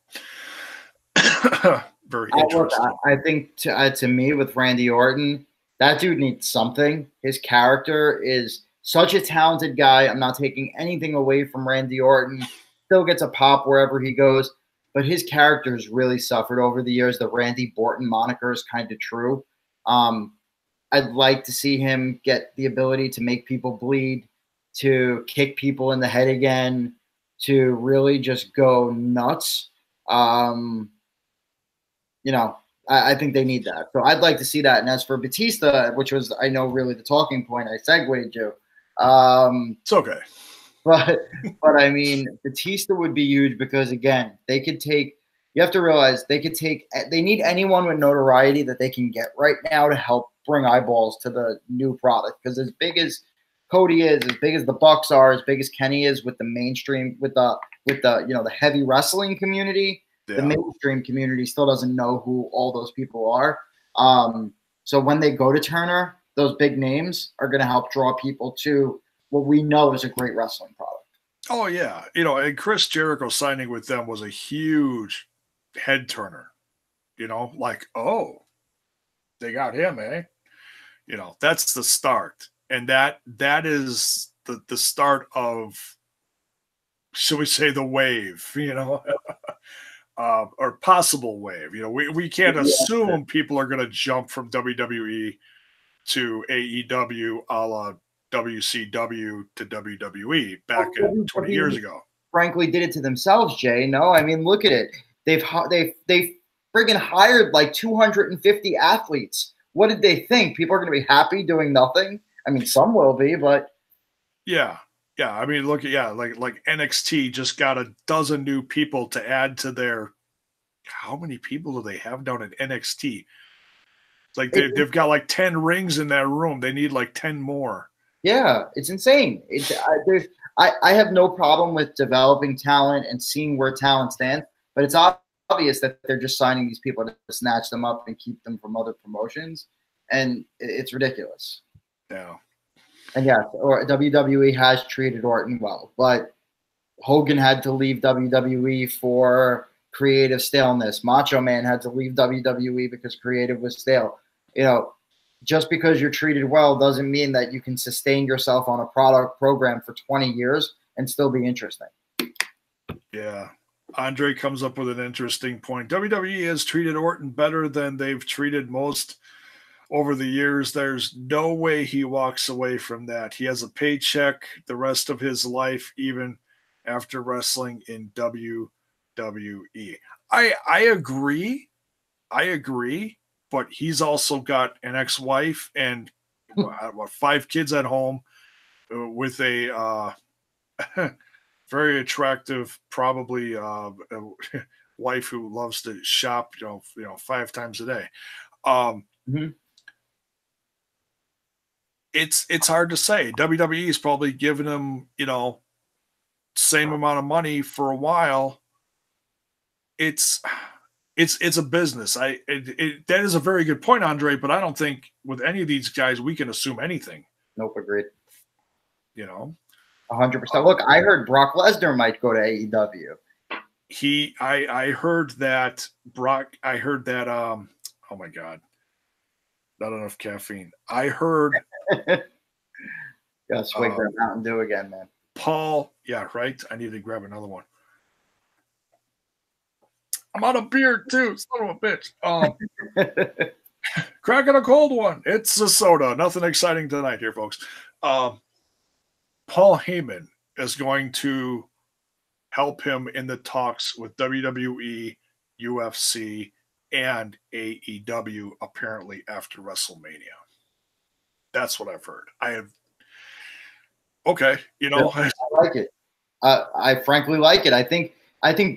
A: very interesting.
B: I think to me, with Randy Orton, that dude needs something. His character is such a talented guy. I'm not taking anything away from Randy Orton. Still gets a pop wherever he goes, but his character has really suffered over the years. The Randy Orton moniker is kind of true. I'd like to see him get the ability to make people bleed, to kick people in the head again, to really just go nuts. I think they need that. So I'd like to see that. And as for Batista, which was, I know, really the talking point I segued to.
A: It's okay.
B: But I mean, Batista would be huge because, again, they could take – you have to realize they need anyone with notoriety that they can get right now to help bring eyeballs to the new product. Because as big as Cody is, as big as the Bucks are, as big as Kenny is with the mainstream, with the the heavy wrestling community, the mainstream community still doesn't know who all those people are. So when they go to Turner, those big names are going to help draw people to what we know is a great wrestling product.
A: Oh yeah, and Chris Jericho signing with them was a huge head turner. Like, oh, they got him, eh? That's the start. And that is the start of, shall we say, the wave, or possible wave. We can't assume people are going to jump from WWE to AEW a la WCW to WWE back 20 years ago.
B: Frankly, did it to themselves, Jay. No, I mean, look at it. They've friggin' hired like 250 athletes. What did they think? People are going to be happy doing nothing? I mean, some will be, but
A: yeah. I mean, look at like NXT just got a dozen new people to add to their. How many people do they have down at NXT? Like they've got like 10 rings in that room. They need like 10 more.
B: Yeah, it's insane. I have no problem with developing talent and seeing where talent stands, but it's obvious that they're just signing these people to snatch them up and keep them from other promotions, and it's ridiculous.
A: Yeah.
B: And yes, or WWE has treated Orton well, but Hogan had to leave WWE for creative staleness. Macho Man had to leave WWE because creative was stale. You know, just because you're treated well doesn't mean that you can sustain yourself on a product program for 20 years and still be interesting.
A: Yeah. Andre comes up with an interesting point. WWE has treated Orton better than they've treated most over the years. There's no way he walks away from that. He has a paycheck the rest of his life, even after wrestling in WWE. I agree. I agree. But he's also got an ex-wife and 5 kids at home with a very attractive, probably wife who loves to shop, 5 times a day. It's hard to say. WWE is probably giving him, same amount of money for a while. It's a business. That is a very good point, Andre. But I don't think with any of these guys we can assume anything.
B: Nope, agreed.
A: 100%.
B: Look, I heard Brock Lesnar might go to AEW.
A: I heard that Brock. I heard that. Oh my God, not enough caffeine. I heard.
B: Gotta swig that Mountain Dew again, man.
A: Paul, yeah, right. I need to grab another one. I'm out of beer too, son of a bitch. Cracking a cold one. It's a soda. Nothing exciting tonight here, folks. Paul Heyman is going to help him in the talks with WWE, UFC, and AEW, apparently after WrestleMania. That's what I've heard. Okay,
B: I like it. I frankly like it. I think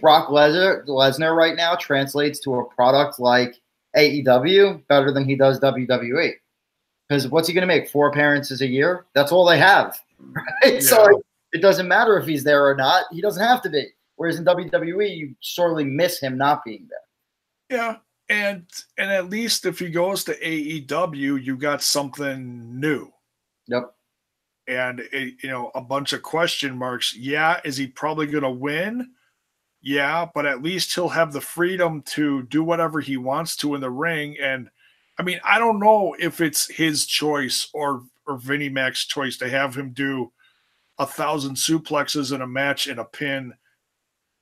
B: Brock Lesnar right now translates to a product like AEW better than he does WWE. Because what's he going to make? 4 appearances a year? That's all they have. Right? Yeah. So it doesn't matter if he's there or not. He doesn't have to be. Whereas in WWE, you sorely miss him not being there.
A: Yeah. And at least if he goes to AEW, you got something new.
B: Yep.
A: And, a bunch of question marks. Yeah. Is he probably going to win? Yeah. But at least he'll have the freedom to do whatever he wants to in the ring. And, I mean, I don't know if it's his choice or Vinnie Mac's choice to have him do 1,000 suplexes in a match in a pin,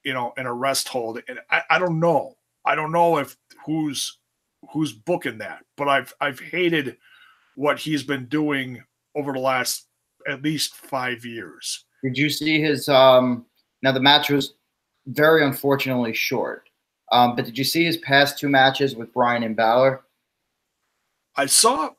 A: in a rest hold. And I don't know. I don't know if who's booking that, but I've hated what he's been doing over the last at least 5 years.
B: Did you see his now the match was very unfortunately short. But did you see his past 2 matches with Bryan and Balor?
A: I saw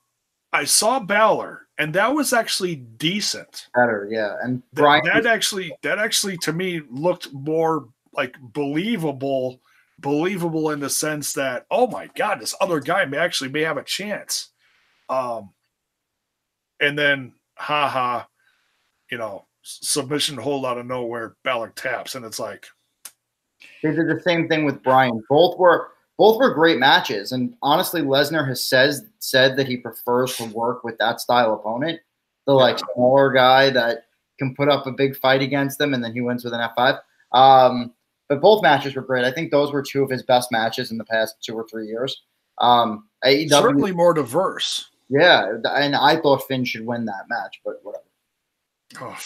A: Balor, and that was actually decent.
B: Better, yeah. And Bryan
A: that actually to me looked more like believable in the sense that, oh my God, this other guy may have a chance. And then submission hold out of nowhere, Balor taps, and it's like
B: they did the same thing with Bryan. Both were great matches, and honestly, Lesnar has said that he prefers to work with that style opponent, the smaller guy that can put up a big fight against them, and then he wins with an F5. But both matches were great. I think those were 2 of his best matches in the past 2 or 3 years. AEW,
A: certainly more diverse.
B: Yeah, and I thought Finn should win that match, but whatever.
A: Oh,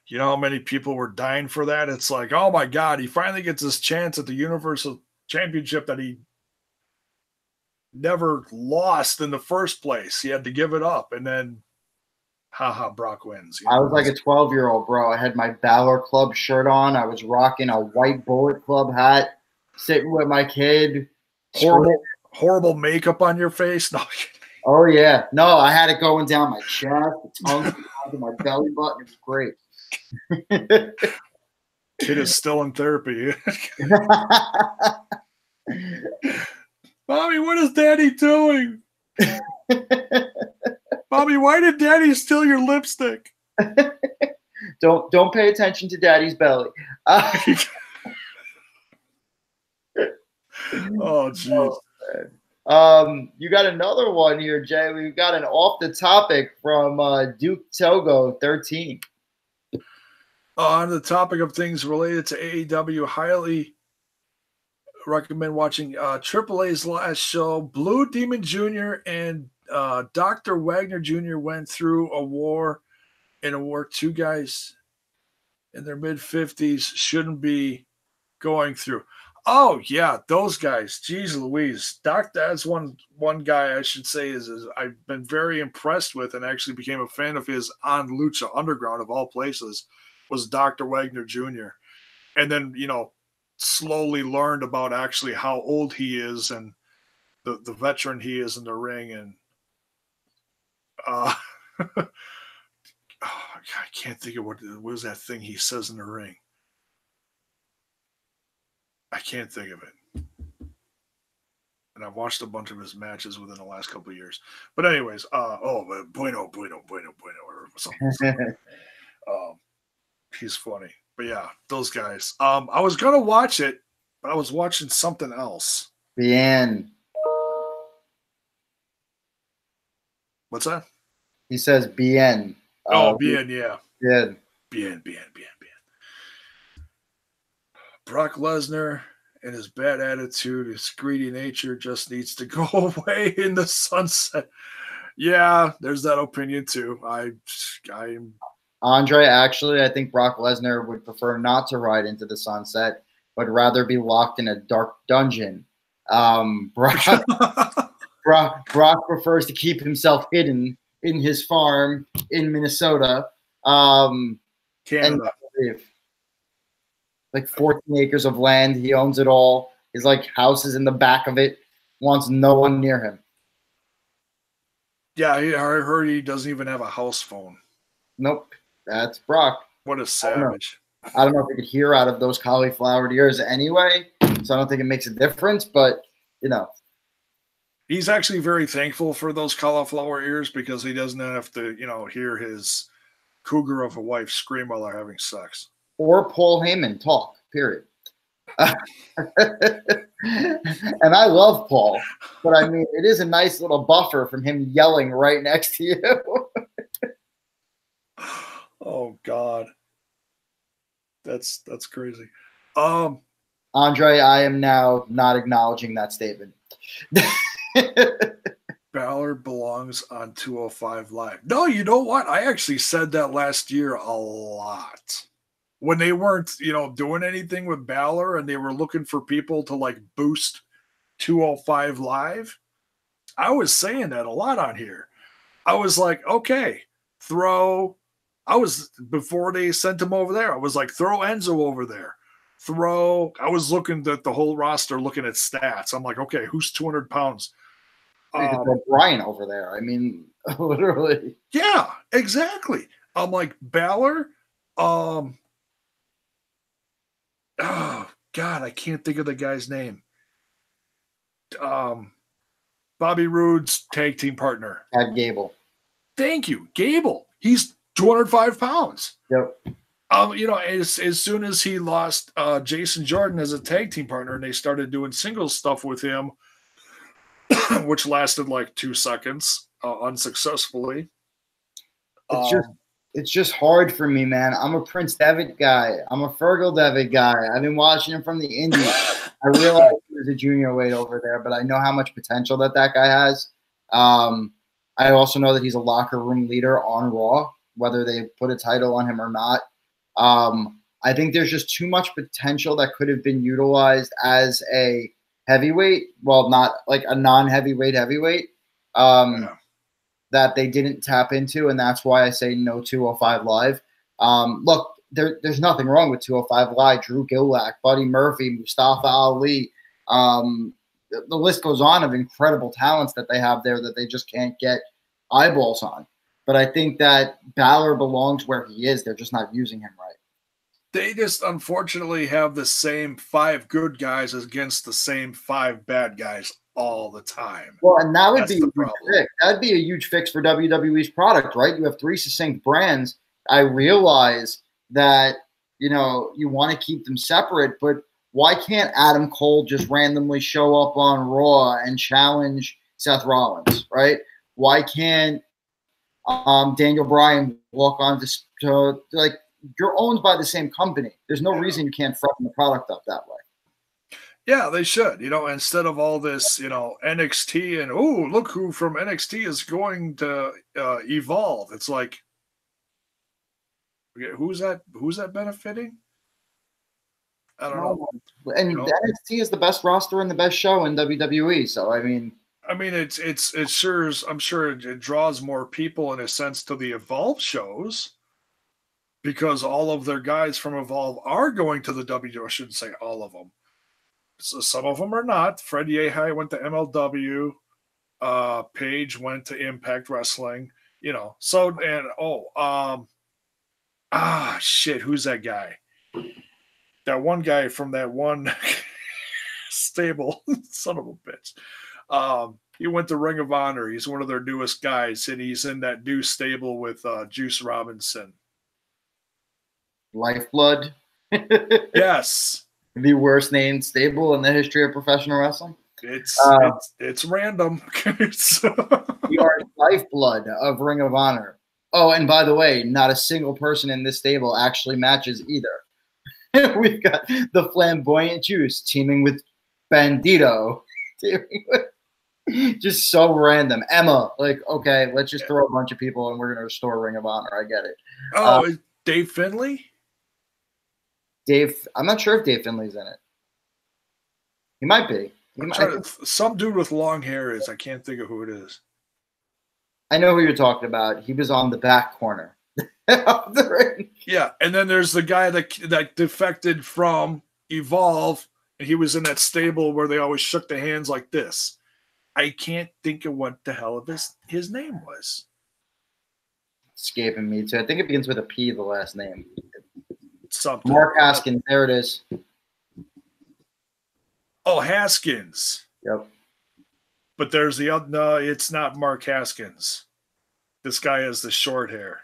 A: you know how many people were dying for that? It's like, oh my God, he finally gets his chance at the Universal Championship that he never lost in the first place. He had to give it up, and then Brock wins.
B: I was like a 12-year-old, bro. I had my Balor Club shirt on. I was rocking a white Bullet Club hat, sitting with my kid.
A: Horrible makeup on your face. No.
B: Oh, yeah. No, I had it going down my chest, the tongue to my belly button. It was great.
A: Kid is still in therapy. Mommy, what is Daddy doing? Mommy, why did Daddy steal your lipstick?
B: Don't pay attention to Daddy's belly.
A: Oh, jeez.
B: You got another one here, Jay. We've got an off the topic from Duke Togo 13.
A: On the topic of things related to AEW, highly recommend watching Triple A's last show. Blue Demon Jr. and Dr. Wagner Jr. went through a war in a war two guys in their mid-50s shouldn't be going through. Oh yeah, those guys. Jeez Louise. That's one guy I should say is I've been very impressed with and actually became a fan of his on Lucha Underground of all places was Dr. Wagner Jr. And then, slowly learned about actually how old he is and the veteran he is in the ring. And I can't think of what was that thing he says in the ring. I can't think of it. And I've watched a bunch of his matches within the last couple of years. But anyways, bueno, or something. He's funny. But yeah, those guys. I was gonna watch it, but I was watching something else.
B: Bien.
A: What's that?
B: He says bien.
A: Bien, yeah.
B: Bien.
A: Bien. Brock Lesnar and his bad attitude, his greedy nature just needs to go away in the sunset. Yeah, there's that opinion too. I'm
B: Andre, actually, I think Brock Lesnar would prefer not to ride into the sunset, but rather be locked in a dark dungeon. Brock prefers to keep himself hidden in his farm in Minnesota.
A: Canada.
B: And like 14 acres of land. He owns it all. His house is in the back of it. Wants no one near him.
A: Yeah, I heard he doesn't even have a house phone.
B: Nope. That's Brock.
A: What a savage.
B: I don't know if he could hear out of those cauliflower ears anyway, so I don't think it makes a difference, but,
A: He's actually very thankful for those cauliflower ears because he doesn't have to, hear his cougar of a wife scream while they're having sex.
B: Or Paul Heyman talk, period. And I love Paul, but I mean, it is a nice little buffer from him yelling right next to you.
A: Oh God, that's crazy.
B: Andre, I am now not acknowledging that statement.
A: Balor belongs on 205 Live. No, you know what? I actually said that last year a lot. When they weren't, doing anything with Balor and they were looking for people to boost 205 Live, I was saying that a lot on here. I was like, okay, before they sent him over there, I was like, throw Enzo over there. I was looking at the whole roster, looking at stats. I'm like, okay, who's 200 pounds?
B: Brian over there. I mean, literally.
A: Yeah, exactly. I'm like, Balor, oh God, I can't think of the guy's name. Bobby Roode's tag team partner.
B: Chad Gable.
A: Thank you. Gable. He's 205 pounds.
B: Yep.
A: As soon as he lost Jason Jordan as a tag team partner and they started doing singles stuff with him, which lasted 2 seconds unsuccessfully.
B: It's just hard for me, man. I'm a Prince Devitt guy. I'm a Fergal Devitt guy. I've been watching him from the Indies. I realize he was a junior weight over there, but I know how much potential that guy has. I also know that he's a locker room leader on Raw, whether they put a title on him or not. I think there's just too much potential that could have been utilized as a heavyweight. Well, not like a non-heavyweight heavyweight.
A: Yeah.
B: That they didn't tap into, and that's why I say no 205 Live. Look, there's nothing wrong with 205 Live. Drew Gulak, Buddy Murphy, Mustafa Ali. The list goes on of incredible talents that they have there that they just can't get eyeballs on. But I think that Balor belongs where he is. They're just not using him right.
A: They just unfortunately have the same 5 good guys against the same 5 bad guys all the time.
B: Well, and that would be a huge fix. That'd be a huge fix for WWE's product, right? You have 3 succinct brands. I realize that, you want to keep them separate, but why can't Adam Cole just randomly show up on Raw and challenge Seth Rollins, right? Why can't Daniel Bryan walk on to you're owned by the same company. There's no reason you can't front the product up that way.
A: Yeah, they should. Instead of all this, NXT and look who from NXT is going to evolve. It's like, who's that benefiting? I don't know.
B: And NXT is the best roster and the best show in WWE. So I mean,
A: it sure is. I'm sure it draws more people in a sense to the Evolve shows because all of their guys from Evolve are going to the WWE. I shouldn't say all of them. So some of them are not. Fred Yehi went to MLW. Paige went to Impact Wrestling. So shit, who's that guy? That one guy from that one stable, son of a bitch. He went to Ring of Honor. He's one of their newest guys, and he's in that new stable with Juice Robinson.
B: Lifeblood.
A: Yes.
B: The worst named stable in the history of professional wrestling.
A: It's random.
B: We are lifeblood of Ring of Honor. Oh, and by the way, not a single person in this stable actually matches either. We've got the Flamboyant Juice teaming with Bandito. Just so random. Emma, okay, let's just throw a bunch of people and we're going to restore Ring of Honor. I get it.
A: Dave Finlay?
B: I'm not sure if Dave Finlay's in it. He might be.
A: Some dude with long hair is. I can't think of who it is.
B: I know who you're talking about. He was on the back corner of the ring.
A: Yeah, and then there's the guy that defected from Evolve, and he was in that stable where they always shook the hands like this. I can't think of what the hell of his name was.
B: Escaping me too. I think it begins with a P, the last name.
A: Something.
B: Mark Haskins. There it is.
A: Oh, Haskins.
B: Yep.
A: But there's the other. No, it's not Mark Haskins. This guy has the short hair.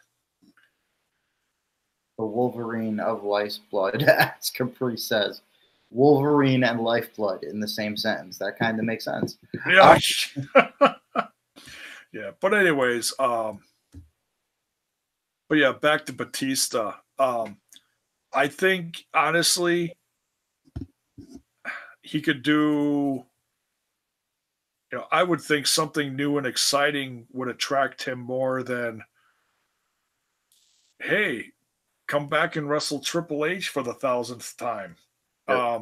B: The Wolverine of Lifeblood, as Capri says. Wolverine and Lifeblood in the same sentence. That kind of makes sense.
A: Yeah. Yeah. But anyways, but yeah, back to Batista. I think honestly, he could do. I would think something new and exciting would attract him more than, hey, come back and wrestle Triple H for the 1,000th time. Yeah.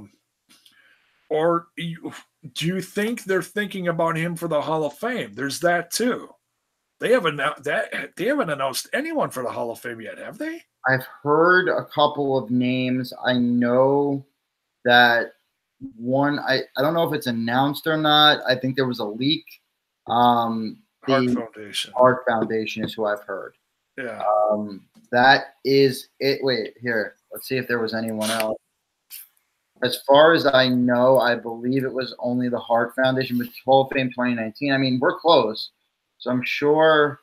A: Or do you think they're thinking about him for the Hall of Fame? There's that too. They haven't announced anyone for the Hall of Fame yet, have they?
B: I've heard a couple of names. I know that one, I don't know if it's announced or not. I think there was a leak.
A: Heart Foundation.
B: Heart Foundation is who I've heard.
A: Yeah.
B: That is it. Wait, here. Let's see if there was anyone else. As far as I know, I believe it was only the Heart Foundation with Hall of Fame 2019. I mean, we're close. So I'm sure.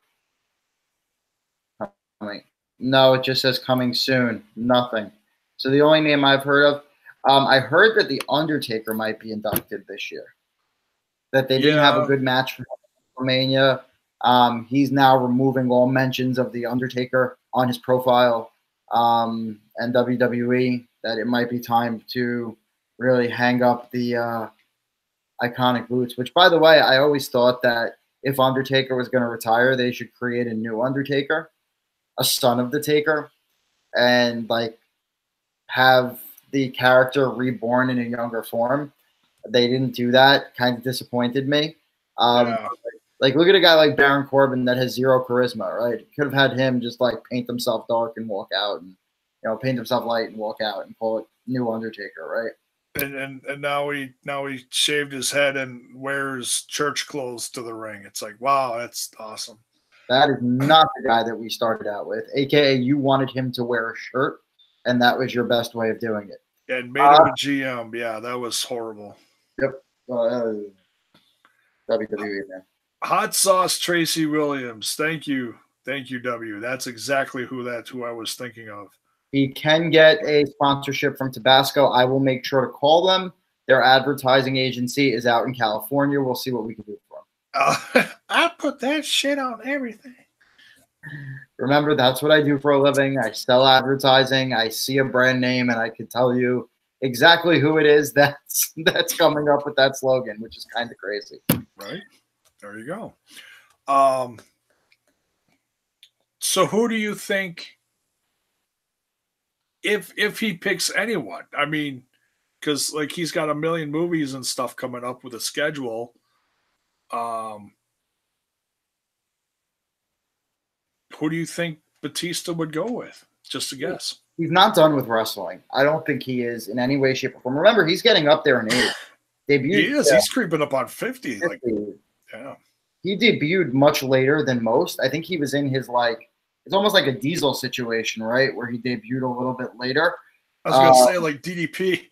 B: No, it just says coming soon. Nothing. So the only name I've heard of, I heard that The Undertaker might be inducted this year. That they didn't have a good match for WrestleMania. He's now removing all mentions of The Undertaker on his profile and WWE, that it might be time to really hang up the iconic boots, which, by the way, I always thought that if Undertaker was going to retire, they should create a new Undertaker, a son of the Taker, and have the character reborn in a younger form. They didn't do that. Kind of disappointed me. Look at a guy like Baron Corbin that has zero charisma, right? Could have had him just paint himself dark and walk out, and paint himself light and walk out and call it New Undertaker, right?
A: And now he shaved his head and wears church clothes to the ring. It's like, wow, that's awesome.
B: That is not the guy that we started out with. AKA, you wanted him to wear a shirt, and that was your best way of doing it.
A: And made him a GM. Yeah, that was horrible.
B: Yep. WWE, man.
A: Hot Sauce Tracy Williams. Thank you, W. That's exactly who I was thinking of.
B: He can get a sponsorship from Tabasco. I will make sure to call them. Their advertising agency is out in California. We'll see what we can do for him.
A: I put that shit on everything.
B: Remember, that's what I do for a living. I sell advertising. I see a brand name, and I can tell you exactly who it is that's coming up with that slogan, which is kind of crazy.
A: Right. There you go. Um, so who do you think if he picks anyone? I mean, because like he's got a million movies and stuff coming up with a schedule. Um, who do you think Batista would go with? Just a guess.
B: He's not done with wrestling. I don't think he is in any way, shape, or form. Remember, he's getting up there in age.
A: He is. He's creeping up on 50.
B: 50.
A: Like, yeah.
B: He debuted much later than most. I think he was in his it's almost like a Diesel situation, right? Where he debuted a little bit later.
A: I was gonna say like DDP.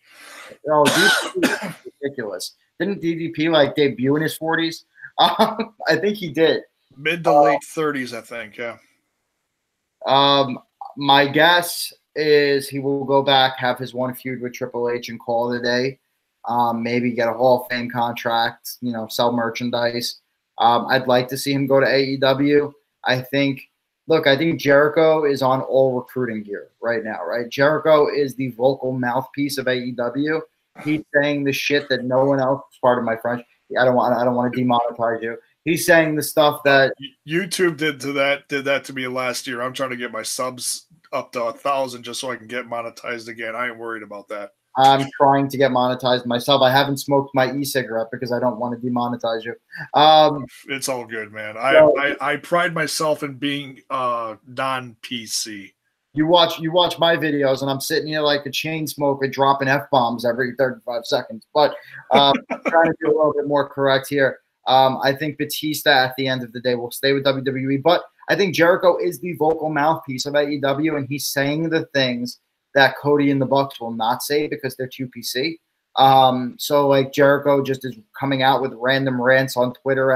B: Oh, DDP is ridiculous. Didn't DDP like debut in his 40s? I think he did.
A: Mid to late 30s, I think. Yeah.
B: My guess is he will go back, have his one feud with Triple H, and call it a day. Maybe get a Hall of Fame contract. Sell merchandise. I'd like to see him go to AEW. I think Jericho is on all recruiting gear right now, right? Jericho is the vocal mouthpiece of AEW. He's saying the shit that no one else, pardon my French, I don't want to demonetize you. He's saying the stuff that
A: YouTube did that to me last year. I'm trying to get my subs up to 1,000 just so I can get monetized again. I ain't worried about that.
B: I'm trying to get monetized myself. I haven't smoked my e-cigarette because I don't want to demonetize you.
A: It's all good, man. I pride myself in being non-PC.
B: You watch my videos, and I'm sitting here like a chain smoker dropping F-bombs every 35 seconds. But I'm trying to be a little bit more correct here. I think Batista, at the end of the day, will stay with WWE. But I think Jericho is the vocal mouthpiece of AEW, and he's saying the things that Cody and the Bucks will not say because they're too PC. So like Jericho just is coming out with random rants on Twitter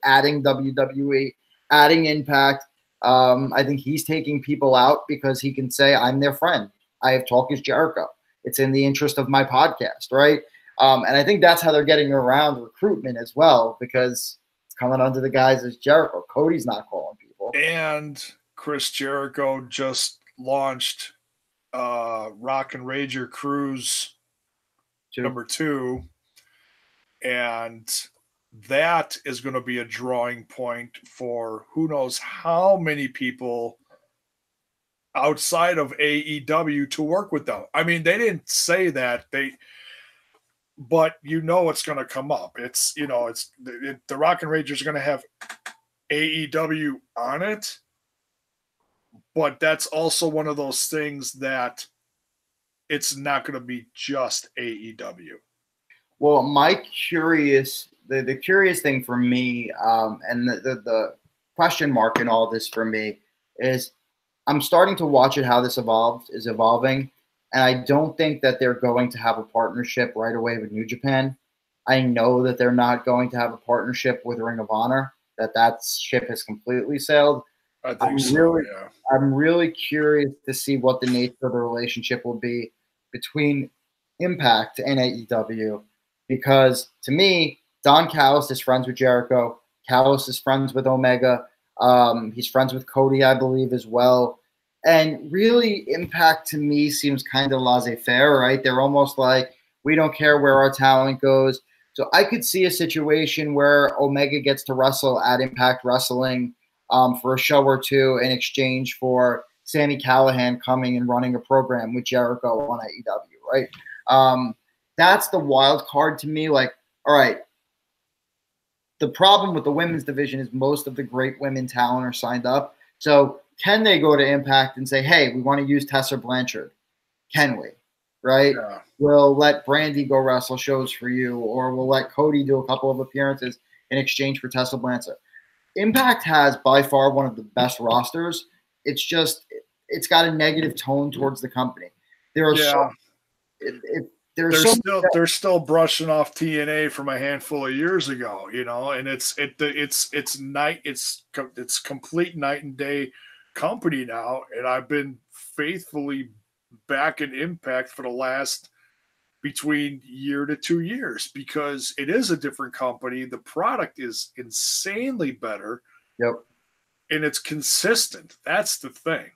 B: adding WWE, adding Impact. I think he's taking people out because he can say, I'm their friend. I have talk as Jericho. It's in the interest of my podcast, right? And I think that's how they're getting around recruitment as well, because it's coming under the guise as Jericho. Cody's not calling people.
A: And Chris Jericho just launched Rock and Rager Cruise #2, and that is going to be a drawing point for who knows how many people outside of AEW to work with them. I mean, they didn't say that but it's going to come up. It's the Rock and Ragers are going to have AEW on it. But that's also one of those things that it's not going to be just AEW.
B: Well, the curious thing for me, and the question mark in all this for me is I'm starting to watch it, how this is evolving. And I don't think that they're going to have a partnership right away with New Japan. I know that they're not going to have a partnership with Ring of Honor, that ship has completely sailed.
A: I think yeah.
B: I'm really curious to see what the nature of the relationship will be between Impact and AEW, because to me, Don Callis is friends with Jericho. Callis is friends with Omega. He's friends with Cody, I believe, as well. And really, Impact to me seems kind of laissez-faire, right? They're almost like, we don't care where our talent goes. So I could see a situation where Omega gets to wrestle at Impact Wrestling for a show or two in exchange for Sami Callihan coming and running a program with Jericho on AEW, right? That's the wild card to me. Like, all right, the problem with the women's division is most of the great women talent are signed up. So can they go to Impact and say, hey, we want to use Tessa Blanchard? Can we? Right?
A: Yeah.
B: We'll let Brandy go wrestle shows for you, or we'll let Cody do a couple of appearances in exchange for Tessa Blanchard. Impact has by far one of the best rosters. It's just, it's got a negative tone towards the company. They're
A: still brushing off TNA from a handful of years ago, and it's complete night and day company now, and I've been faithfully back in Impact for the last between year to 2 years because it is a different company. The product is insanely better.
B: Yep.
A: and it's consistent. That's the thing.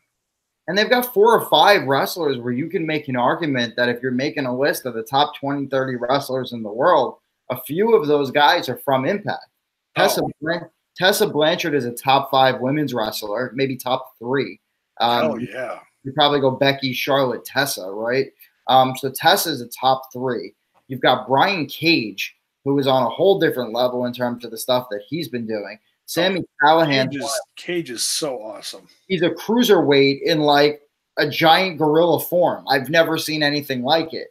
B: And they've got 4 or 5 wrestlers where you can make an argument that if you're making a list of the top 20, 30 wrestlers in the world, a few of those guys are from Impact. Tessa Blanchard is a top 5 women's wrestler, maybe top 3.
A: Hell yeah.
B: You probably go Becky, Charlotte, Tessa, right? So Tessa is a top 3. You've got Brian Cage, who is on a whole different level in terms of the stuff that he's been doing. Sammy Callahan.
A: Cage is so awesome.
B: He's a cruiserweight in like a giant gorilla form. I've never seen anything like it.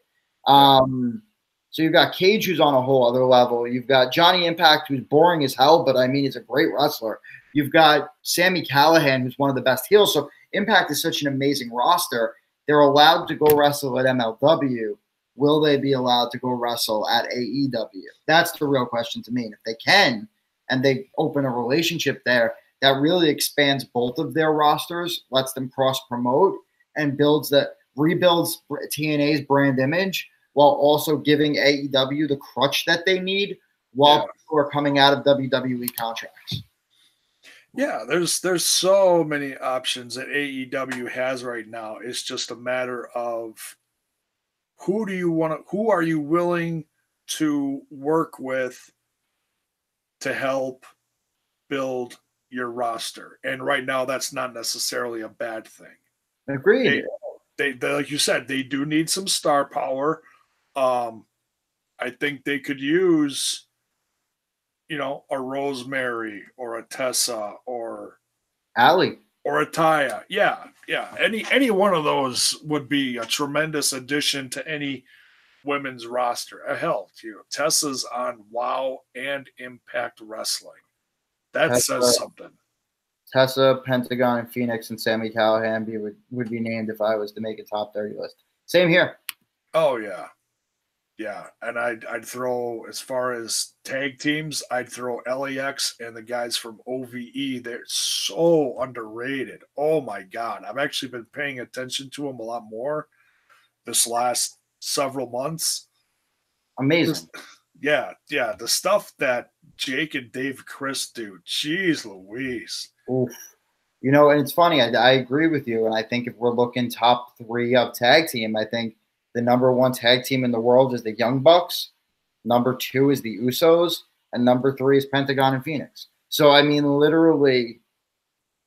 B: So you've got Cage, who's on a whole other level. You've got Johnny Impact, who's boring as hell, but I mean, he's a great wrestler. You've got Sammy Callahan, who's one of the best heels. So Impact is such an amazing roster. They're allowed to go wrestle at MLW. Will they be allowed to go wrestle at AEW? That's the real question to me. And if they can, and they open a relationship there, that really expands both of their rosters, lets them cross-promote, and rebuilds TNA's brand image while also giving AEW the crutch that they need while people are coming out of WWE contracts.
A: Yeah, there's so many options that AEW has right now. It's just a matter of who are you willing to work with to help build your roster. And right now that's not necessarily a bad thing.
B: Agreed.
A: They like you said, they do need some star power. I think they could use, a Rosemary or a Tessa or
B: Allie
A: or a Taya. Yeah. Any one of those would be a tremendous addition to any women's roster. Hell, Tessa's on WoW and Impact Wrestling. That says something.
B: Tessa, Pentagon, and Phoenix, and Sammy Callahan would be named if I was to make a top 30 list. Same here.
A: Oh yeah. Yeah, and I'd throw, as far as tag teams, I'd throw LAX and the guys from OVE. They're so underrated. Oh my God. I've actually been paying attention to them a lot more this last several months.
B: Amazing.
A: Yeah. The stuff that Jake and Dave Chris do, geez Louise.
B: Oof. And it's funny. I agree with you. And I think if we're looking top 3 of tag team, I think the number 1 tag team in the world is the Young Bucks. Number 2 is the Usos. And number 3 is Pentagon and Phoenix. So, I mean, literally,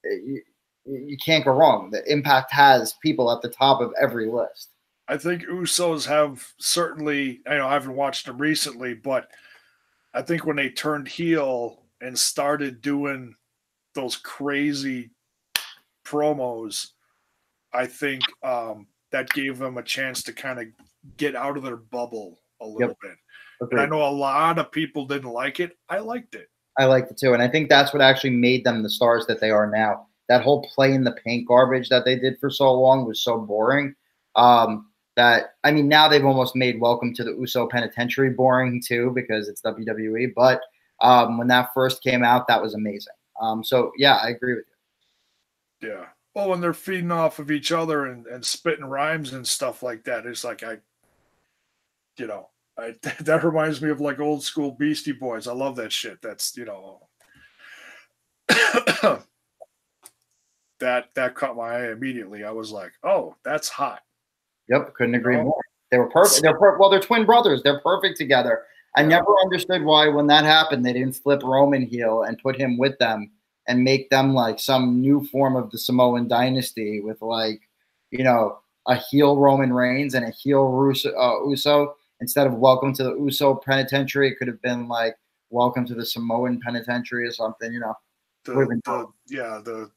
B: you can't go wrong. The Impact has people at the top of every list.
A: I think Usos have certainly, I haven't watched them recently, but I think when they turned heel and started doing those crazy promos, I think that gave them a chance to kind of get out of their bubble a little bit. Okay. And I know a lot of people didn't like it. I liked it.
B: I liked it too. And I think that's what actually made them the stars that they are now. That whole play in the paint garbage that they did for so long was so boring. Now they've almost made Welcome to the Uso Penitentiary boring too, because it's WWE. But when that first came out, that was amazing. So yeah, I agree with you.
A: Yeah. Oh, and they're feeding off of each other and spitting rhymes and stuff like that. It's like that reminds me of like old school Beastie Boys. I love that shit. That's that caught my eye immediately. I was like, oh, that's hot.
B: Yep, couldn't agree more. They were perfect. They're twin brothers. They're perfect together. I never understood why, when that happened, they didn't flip Roman heel and put him with them and make them like some new form of the Samoan dynasty with a heel Roman Reigns and a heel Uso. Instead of Welcome to the Uso Penitentiary, it could have been like Welcome to the Samoan Penitentiary or something,
A: The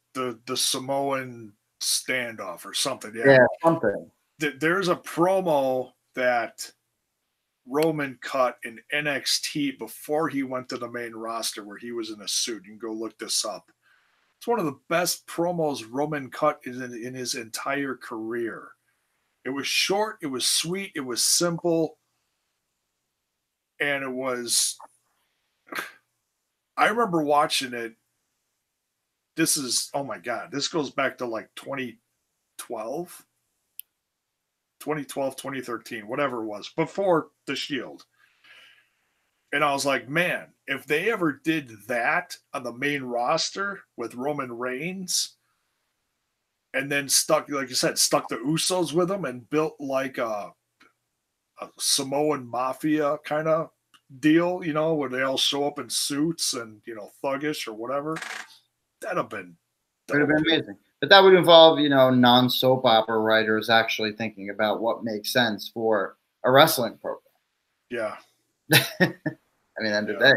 A: Samoan standoff or something.
B: Yeah, something.
A: There's a promo that Roman cut in NXT before he went to the main roster where he was in a suit. You can go look this up. It's one of the best promos Roman cut in his entire career. It was short, it was sweet, it was simple, and it was... I remember watching it. This is, oh my God, this goes back to like 2012, 2013, whatever it was, before The Shield. And I was like, man, if they ever did that on the main roster with Roman Reigns and then stuck, like you said, stuck the Usos with them and built like a Samoan mafia kind of deal, you know, where they all show up in suits and, you know, thuggish or whatever, that'd have been
B: It would have
A: dope.
B: been amazing. But that would involve, you know, non-soap opera writers actually thinking about what makes sense for a wrestling program.
A: Yeah.
B: I mean, end of the day.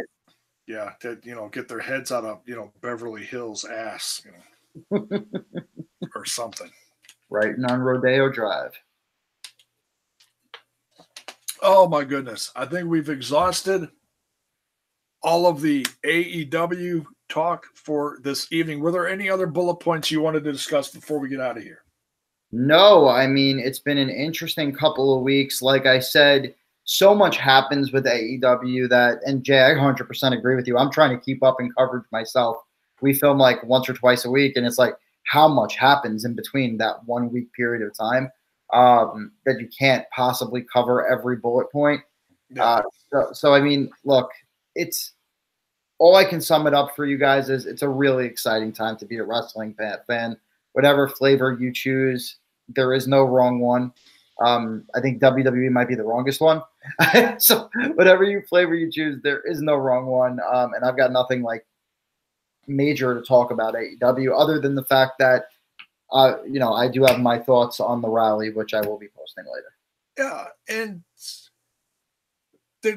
A: Yeah, to, you know, get their heads out of, you know, Beverly Hills ass, you know, or something.
B: Writing on Rodeo Drive.
A: Oh my goodness. I think we've exhausted all of the AEW talk for this evening. Were there any other bullet points you wanted to discuss before we get out of here?
B: No, I mean, it's been an interesting couple of weeks. Like I said, so much happens with AEW that, and Jay, I 100% agree with you. I'm trying to keep up in coverage myself. We film like once or twice a week, and it's like how much happens in between that 1 week period of time that you can't possibly cover every bullet point.
A: Yeah.
B: So, I mean, look, it's all I can sum it up for you guys is it's a really exciting time to be a wrestling fan. Whatever flavor you choose, there is no wrong one. I think WWE might be the wrongest one. So whatever flavor you choose, there is no wrong one. And I've got nothing like major to talk about AEW other than the fact that, you know, I do have my thoughts on the rally, which I will be posting later.
A: Yeah. And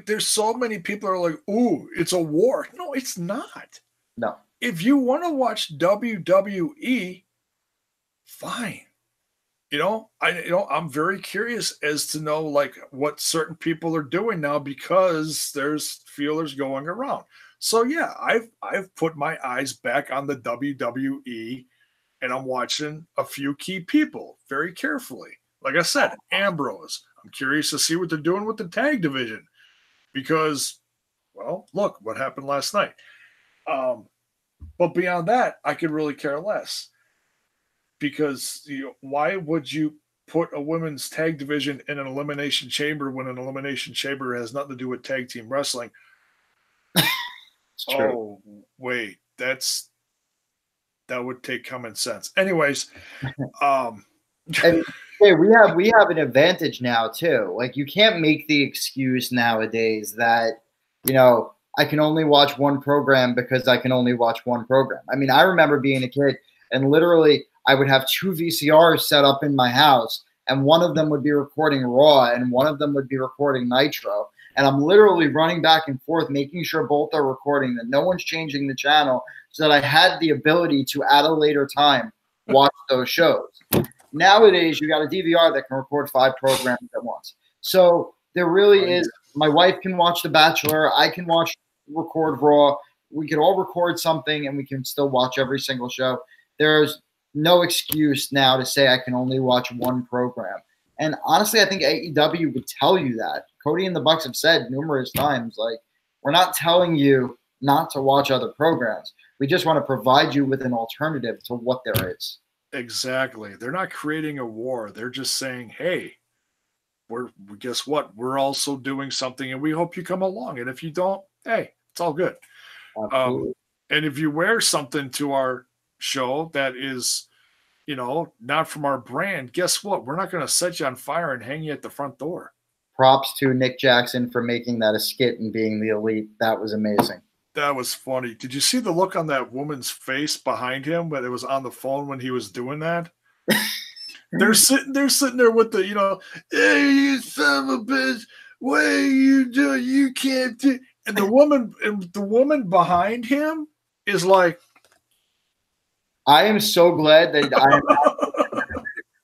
A: there's so many people are like, ooh, it's a war. No, it's not.
B: No.
A: If you want to watch WWE, fine. I'm very curious as to know like what certain people are doing now because there's feelers going around. So yeah, I've put my eyes back on the WWE and I'm watching a few key people very carefully. Like I said, Ambrose. I'm curious to see what they're doing with the tag division because, well, look what happened last night. But beyond that, I could really care less. Because why would you put a women's tag division in an elimination chamber when an elimination chamber has nothing to do with tag team wrestling? Oh, wait, that would take common sense. Anyways,
B: and hey, we have an advantage now too. Like you can't make the excuse nowadays that, you know, I can only watch one program because I can only watch one program. I mean, I remember being a kid and literally I would have 2 VCRs set up in my house, and one of them would be recording Raw, and one of them would be recording Nitro. And I'm literally running back and forth, making sure both are recording, that no one's changing the channel, so that I had the ability to, at a later time, watch those shows. Nowadays, you got a DVR that can record 5 programs at once. So there really is. My wife can watch The Bachelor. I can record Raw. We can all record something, and we can still watch every single show. There's no excuse now to say I can only watch one program. And honestly, I think AEW would tell you that. Cody and the Bucks have said numerous times, like, we're not telling you not to watch other programs. We just want to provide you with an alternative to what there is.
A: Exactly. They're not creating a war. They're just saying, hey, guess what? We're also doing something, and we hope you come along. And if you don't, hey, it's all good. And if you wear something to our show that is, you know, not from our brand, guess what? We're not going to set you on fire and hang you at the front door.
B: Props to Nick Jackson for making that a skit and being the elite. That was amazing.
A: That was funny. Did you see the look on that woman's face behind him when it was on the phone when he was doing that? They're sitting there with the, you know, hey, you son of a bitch, what are you doing? You can't do. And the woman behind him is like,
B: I am so glad that I am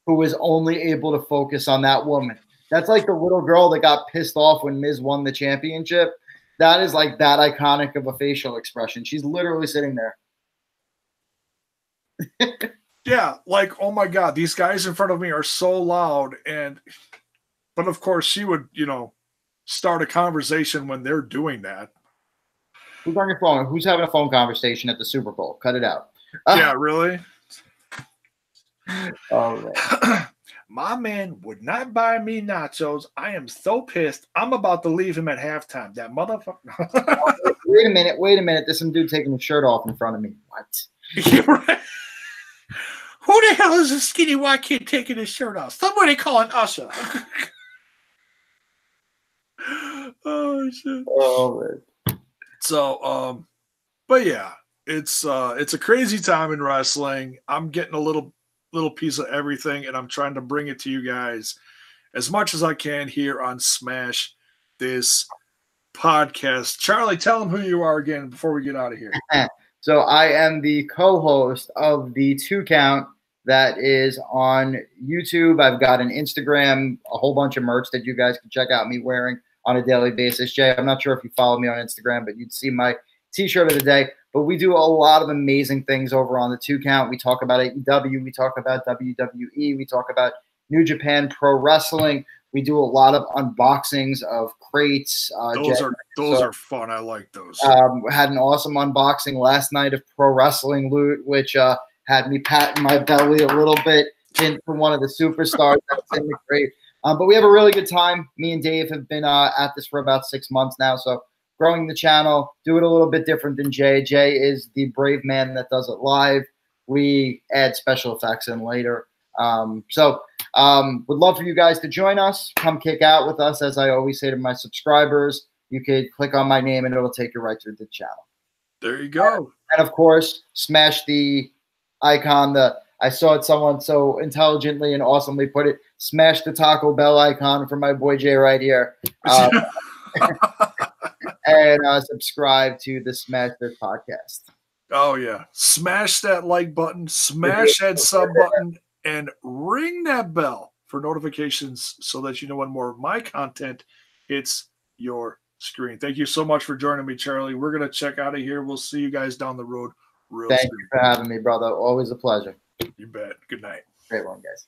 B: who was only able to focus on that woman. That's like the little girl that got pissed off when Miz won the championship. That is like that iconic of a facial expression. She's literally sitting there.
A: Yeah, like, oh my God, these guys in front of me are so loud. But of course, she would, you know, start a conversation when they're doing that.
B: Who's on your phone? Who's having a phone conversation at the Super Bowl? Cut it out.
A: Yeah, really?
B: Oh,
A: My man would not buy me nachos. I am so pissed. I'm about to leave him at halftime. That motherfucker.
B: Wait a minute. There's some dude taking his shirt off in front of me. What?
A: You're right. Who the hell is a skinny white kid taking his shirt off? Somebody call an usher. Oh shit.
B: Oh man.
A: So but yeah, it's a crazy time in wrestling. I'm getting a little piece of everything, and I'm trying to bring it to you guys as much as I can here on Smash This Podcast. Charlie, tell them who you are again before we get out of here.
B: So I am the co-host of the 2 Count that is on YouTube. I've got an Instagram, a whole bunch of merch that you guys can check out me wearing on a daily basis. Jay, I'm not sure if you follow me on Instagram, but you'd see my t-shirt of the day. But we do a lot of amazing things over on the 2 Count. We talk about AEW. We talk about WWE. We talk about New Japan Pro Wrestling. We do a lot of unboxings of crates.
A: Those are fun. I like those.
B: Had an awesome unboxing last night of Pro Wrestling Loot, which had me patting my belly a little bit for one of the superstars that's in the crate. But we have a really good time. Me and Dave have been at this for about 6 months now. So growing the channel, do it a little bit different than Jay. Jay is the brave man that does it live. We add special effects in later. Would love for you guys to join us. Come kick out with us. As I always say to my subscribers, you could click on my name and it'll take you right to the channel.
A: There you go.
B: And of course, smash the icon. I saw it, someone so intelligently and awesomely put it, smash the Taco Bell icon for my boy Jay right here. And subscribe to the Smash This Podcast.
A: Oh, yeah. Smash that like button, smash that sub button, and ring that bell for notifications so that you know when more of my content hits your screen. Thank you so much for joining me, Charlie. We're going to check out of here. We'll see you guys down the road real soon.
B: Thank you for having me, brother. Always a pleasure.
A: You bet. Good night.
B: Great one, guys.